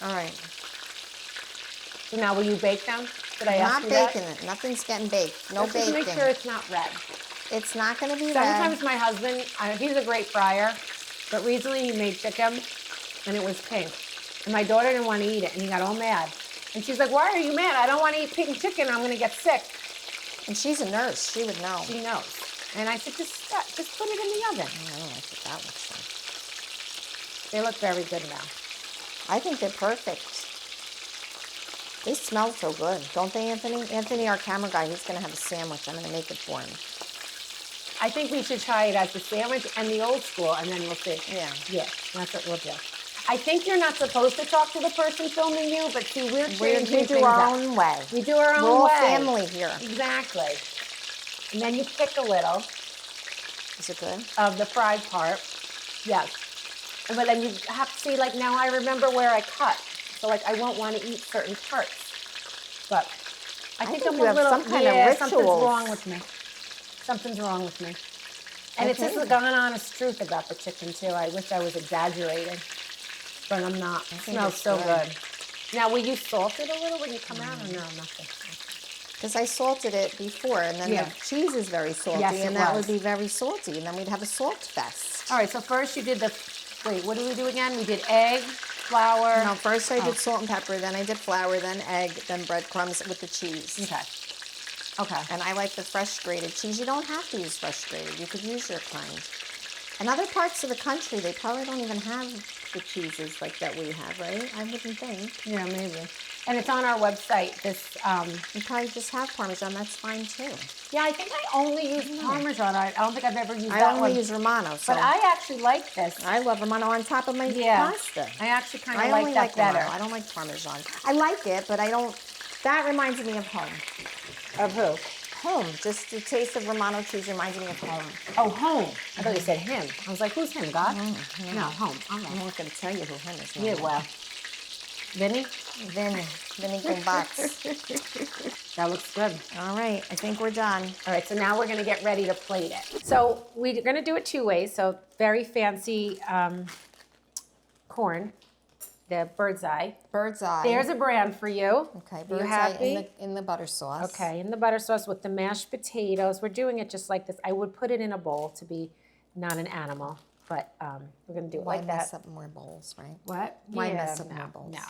Speaker 5: All right.
Speaker 4: So now will you bake them? Did I ask
Speaker 5: Not
Speaker 4: you that?
Speaker 5: baking it. Nothing's getting baked. No
Speaker 4: Let's just
Speaker 5: baking.
Speaker 4: make sure it's not red.
Speaker 5: It's not going to be
Speaker 4: Sometimes
Speaker 5: red.
Speaker 4: my husband, he's a great fryer, but recently he made chicken and it was pink. And my daughter didn't want to eat it and he got all mad. And she's like, why are you mad? I don't want to eat pink chicken. I'm going to get sick.
Speaker 5: And she's a nurse. She would know.
Speaker 4: She knows. And I said, just put it in the oven.
Speaker 5: I don't like what that looks like.
Speaker 4: They look very good now.
Speaker 5: I think they're perfect. They smell so good, don't they, Anthony? Anthony, our camera guy, he's going to have a sandwich. I'm going to make it for him.
Speaker 4: I think we should try it as the sandwich and the old school, and then we'll see.
Speaker 5: Yeah.
Speaker 4: Yeah, that's what we'll do. I think you're not supposed to talk to the person filming you, but see, we're changing
Speaker 5: We do
Speaker 4: things
Speaker 5: our
Speaker 4: up.
Speaker 5: own way.
Speaker 4: We do our own
Speaker 5: We're all
Speaker 4: way.
Speaker 5: family here.
Speaker 4: Exactly. And then you pick a little
Speaker 5: Is it good?
Speaker 4: of the fried part. Yes. But then you have to see, like, now I remember where I cut. So, like, I won't want to eat certain parts. But I think
Speaker 5: think
Speaker 4: I'm
Speaker 5: you
Speaker 4: a
Speaker 5: have
Speaker 4: little,
Speaker 5: some kind of
Speaker 4: something's
Speaker 5: rituals.
Speaker 4: wrong with me. Something's wrong with me. And it's just
Speaker 5: Okay.
Speaker 4: an honest truth about the chicken, too. I wish I was exaggerating, but I'm not. It
Speaker 5: think
Speaker 4: smells
Speaker 5: it's
Speaker 4: so
Speaker 5: good.
Speaker 4: good. Now, will you salt it a little when you come out, or no, nothing?
Speaker 5: Because I salted it before, and then
Speaker 4: Yeah.
Speaker 5: the cheese is very salty,
Speaker 4: Yes, it
Speaker 5: and that
Speaker 4: was.
Speaker 5: would be very salty, and then we'd have a salt fest.
Speaker 4: All right, so first you did what did we do again? We did egg, flour.
Speaker 5: No, first I did salt and pepper, then I did flour, then egg, then breadcrumbs with the cheese.
Speaker 4: Okay. Okay.
Speaker 5: And I like the fresh grated cheese. You don't have to use fresh grated. You could use your kind. In other parts of the country, they probably don't even have the cheeses like that we have, right? I wouldn't think.
Speaker 4: Yeah, maybe. And it's on our website. This.
Speaker 5: You probably just have Parmesan. That's fine too.
Speaker 4: Yeah, I think I only use Parmesan. I don't think I've ever used
Speaker 5: I
Speaker 4: that
Speaker 5: only
Speaker 4: one.
Speaker 5: use Romano. So
Speaker 4: But I actually like this.
Speaker 5: I love Romano on top of my
Speaker 4: Yeah.
Speaker 5: pasta.
Speaker 4: I actually kind
Speaker 5: I
Speaker 4: of
Speaker 5: only
Speaker 4: like that better.
Speaker 5: Romano. I don't like Parmesan. I like it, but I don't. That reminds me of home.
Speaker 4: Of who?
Speaker 5: Home. Just the taste of Romano cheese reminds me of home.
Speaker 4: Oh, home. I thought you said him. I was like, who's him, God? No, home. I'm
Speaker 5: I'm not going to tell you who him is.
Speaker 4: Yeah, well. Vinny?
Speaker 5: Vinny go box.
Speaker 4: That looks good.
Speaker 5: All right, I think we're done.
Speaker 4: All right, so now we're going to get ready to plate it. So we're going to do it 2 ways. So very fancy corn, the bird's eye.
Speaker 5: Bird's eye.
Speaker 4: There's a brand for you.
Speaker 5: Okay,
Speaker 4: You
Speaker 5: bird's eye
Speaker 4: happy?
Speaker 5: in the butter sauce.
Speaker 4: Okay, in the butter sauce with the mashed potatoes. We're doing it just like this. I would put it in a bowl to be not an animal, but we're going to do it
Speaker 5: Why
Speaker 4: like
Speaker 5: mess
Speaker 4: that.
Speaker 5: up more bowls, right?
Speaker 4: What?
Speaker 5: Why mess up
Speaker 4: no,
Speaker 5: more bowls?
Speaker 4: No.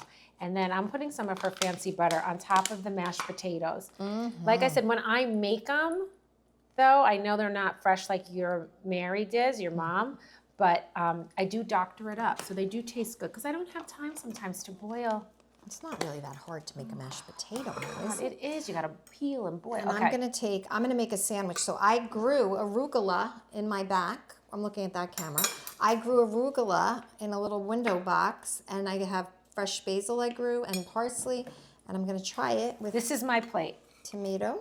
Speaker 4: And then I'm putting some of her fancy butter on top of the mashed potatoes.
Speaker 5: Mm-hmm.
Speaker 4: Like I said, when I make them, though, I know they're not fresh like your Mary does, your mom, but I do doctor it up. So they do taste good because I don't have time sometimes to boil.
Speaker 5: It's not really that hard to make a mashed potato, is it?
Speaker 4: It is. You got to peel and boil.
Speaker 5: And
Speaker 4: Okay.
Speaker 5: I'm gonna make a sandwich. So I grew arugula in my back. I'm looking at that camera. I grew arugula in a little window box, and I have fresh basil I grew and parsley, and I'm gonna try it with
Speaker 4: This is my plate.
Speaker 5: tomato.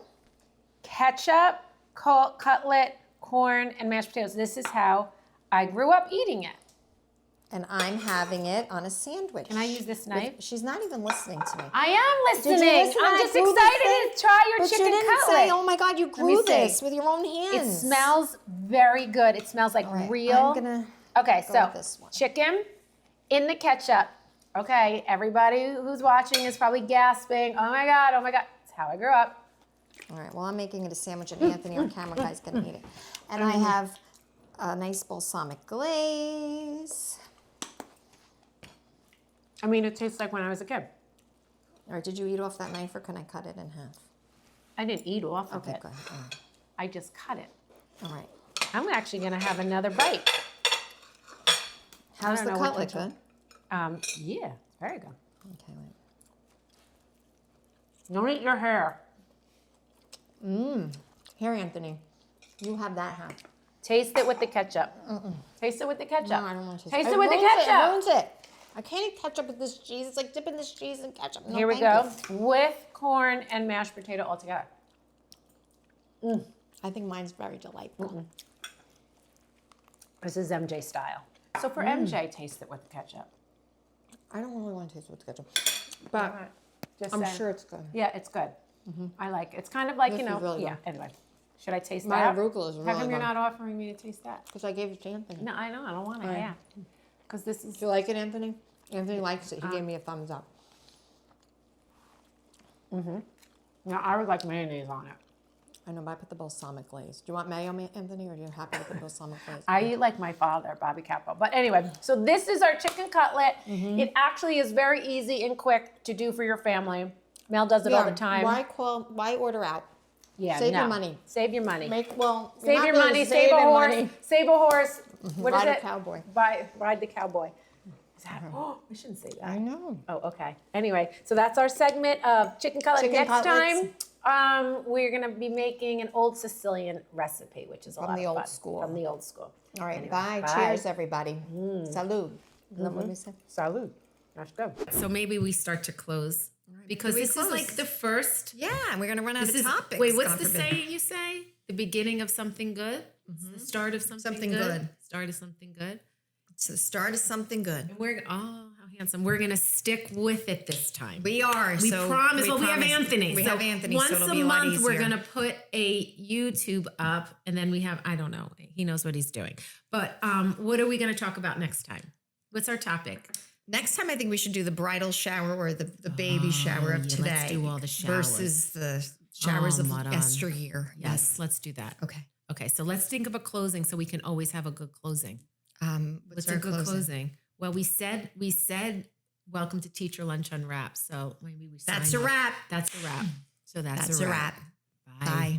Speaker 4: Ketchup, cutlet, corn, and mashed potatoes. This is how I grew up eating it.
Speaker 5: And I'm having it on a sandwich.
Speaker 4: Can I use this knife?
Speaker 5: She's not even listening to me.
Speaker 4: I am
Speaker 5: Did you
Speaker 4: listening.
Speaker 5: listen?
Speaker 4: I'm
Speaker 5: I
Speaker 4: just
Speaker 5: grew this
Speaker 4: excited
Speaker 5: thing,
Speaker 4: to try your
Speaker 5: but
Speaker 4: chicken
Speaker 5: you didn't
Speaker 4: cutlet.
Speaker 5: say, oh my God, you
Speaker 4: me
Speaker 5: grew
Speaker 4: see.
Speaker 5: this with your own
Speaker 4: It
Speaker 5: hands.
Speaker 4: smells very good. It smells like
Speaker 5: right,
Speaker 4: real.
Speaker 5: I'm gonna
Speaker 4: Okay,
Speaker 5: go
Speaker 4: so
Speaker 5: with this one.
Speaker 4: chicken in the ketchup. Okay, everybody who's watching is probably gasping. Oh my God, oh my God. It's how I grew up.
Speaker 5: All right, well, I'm making it a sandwich, and Anthony, our camera guy's gonna eat it. And I have a nice balsamic glaze.
Speaker 4: I mean, it tastes like when I was a kid.
Speaker 5: All right, did you eat off that knife, or can I cut it in half?
Speaker 4: I didn't eat off of
Speaker 5: Okay,
Speaker 4: it.
Speaker 5: good. All right.
Speaker 4: I just cut it.
Speaker 5: All right.
Speaker 4: I'm actually gonna have another bite.
Speaker 5: How's
Speaker 4: don't
Speaker 5: the
Speaker 4: know what
Speaker 5: cutlet?
Speaker 4: to do.
Speaker 5: Good?
Speaker 4: Yeah, very good.
Speaker 5: Okay, wait.
Speaker 4: Don't eat your hair.
Speaker 5: Here, Anthony, you have that half.
Speaker 4: Taste it with the ketchup. Taste it with the ketchup.
Speaker 5: No, I don't want to
Speaker 4: Taste it with the
Speaker 5: ruins It
Speaker 4: ketchup.
Speaker 5: ruins it. I can't eat ketchup with this cheese. It's like dipping this cheese in ketchup. No,
Speaker 4: Here we
Speaker 5: thank
Speaker 4: go.
Speaker 5: you.
Speaker 4: With corn and mashed potato all together.
Speaker 5: I think mine's very delightful.
Speaker 4: This is MJ style. So for MJ, taste it with the ketchup.
Speaker 5: I don't really want to taste it with ketchup, but
Speaker 4: Just
Speaker 5: I'm
Speaker 4: saying.
Speaker 5: sure it's good.
Speaker 4: Yeah, it's good. I like it. It's kind of like,
Speaker 5: This
Speaker 4: you
Speaker 5: is
Speaker 4: know,
Speaker 5: really
Speaker 4: yeah,
Speaker 5: good.
Speaker 4: anyway. Should I taste
Speaker 5: My
Speaker 4: that?
Speaker 5: arugula is
Speaker 4: How
Speaker 5: really
Speaker 4: come you're
Speaker 5: good.
Speaker 4: not offering me to taste that?
Speaker 5: Because I gave it to Anthony.
Speaker 4: No, I know. I don't want it.
Speaker 5: Right.
Speaker 4: Yeah. Because this is...
Speaker 5: Do you like it, Anthony? Anthony likes it. He gave me a thumbs up.
Speaker 4: Now, I would like mayonnaise on it.
Speaker 5: I know, but I put the balsamic glaze. Do you want mayo, Anthony, or are you happy with the balsamic glaze?
Speaker 4: I eat like my father, Bobby Capo. But anyway, so this is our chicken cutlet. It actually is very easy and quick to do for your family. Mel does it all the time.
Speaker 5: Why order out?
Speaker 4: Yeah,
Speaker 5: Save your
Speaker 4: no.
Speaker 5: money.
Speaker 4: Save your money.
Speaker 5: Save
Speaker 4: Save your money. Save a horse.
Speaker 5: Money.
Speaker 4: Save a horse. What is
Speaker 5: Ride
Speaker 4: it?
Speaker 5: a cowboy.
Speaker 4: Ride the cowboy. Is that? Oh, I shouldn't say that.
Speaker 5: I know.
Speaker 4: Oh, okay. Anyway, so that's our segment of chicken cutlet.
Speaker 5: Chicken
Speaker 4: Next
Speaker 5: cutlets.
Speaker 4: time, we're gonna be making an old Sicilian recipe, which is a
Speaker 5: From
Speaker 4: lot
Speaker 5: the
Speaker 4: of
Speaker 5: old
Speaker 4: fun.
Speaker 5: school.
Speaker 4: From the old school.
Speaker 5: All right,
Speaker 4: Anyway,
Speaker 5: bye. Cheers, everybody. Salud. Is that what we said?
Speaker 4: Salud. That's good.
Speaker 3: So maybe we start to close because
Speaker 2: we
Speaker 3: this
Speaker 2: close?
Speaker 3: is like the first.
Speaker 2: Yeah, and we're gonna run out
Speaker 3: This
Speaker 2: of
Speaker 3: is
Speaker 2: topics.
Speaker 3: wait. What's
Speaker 2: God
Speaker 3: the
Speaker 2: forbid.
Speaker 3: saying you say? The beginning of something good. It's the start of something good. Start of something good.
Speaker 2: It's the start of something good.
Speaker 3: And we're how handsome. We're gonna stick with it this time.
Speaker 2: We are.
Speaker 3: We
Speaker 2: so
Speaker 3: promise. Well, we have
Speaker 2: promise-
Speaker 3: Anthony.
Speaker 2: We
Speaker 3: So
Speaker 2: have Anthony.
Speaker 3: Once
Speaker 2: so it'll
Speaker 3: a
Speaker 2: be a lot
Speaker 3: month, we're
Speaker 2: easier.
Speaker 3: gonna put a YouTube up, and then we have I don't know. He knows what he's doing. But what are we gonna talk about next time? What's our topic?
Speaker 2: Next time, I think we should do the bridal shower or the baby shower of
Speaker 3: yeah,
Speaker 2: today.
Speaker 3: let's do all the showers.
Speaker 2: versus the Showers of
Speaker 3: Madame.
Speaker 2: yesteryear.
Speaker 3: Yes, let's do that.
Speaker 2: Okay.
Speaker 3: Okay, so let's think of a closing so we can always have a good closing.
Speaker 2: What's
Speaker 3: a
Speaker 2: our
Speaker 3: good closing? Well, we said welcome to Teacher Lunch Unwrapped. So maybe we
Speaker 2: That's
Speaker 3: sign
Speaker 2: a
Speaker 3: off.
Speaker 2: wrap.
Speaker 3: That's a wrap. So that's
Speaker 2: That's
Speaker 3: a
Speaker 2: a
Speaker 3: wrap.
Speaker 2: wrap. Bye.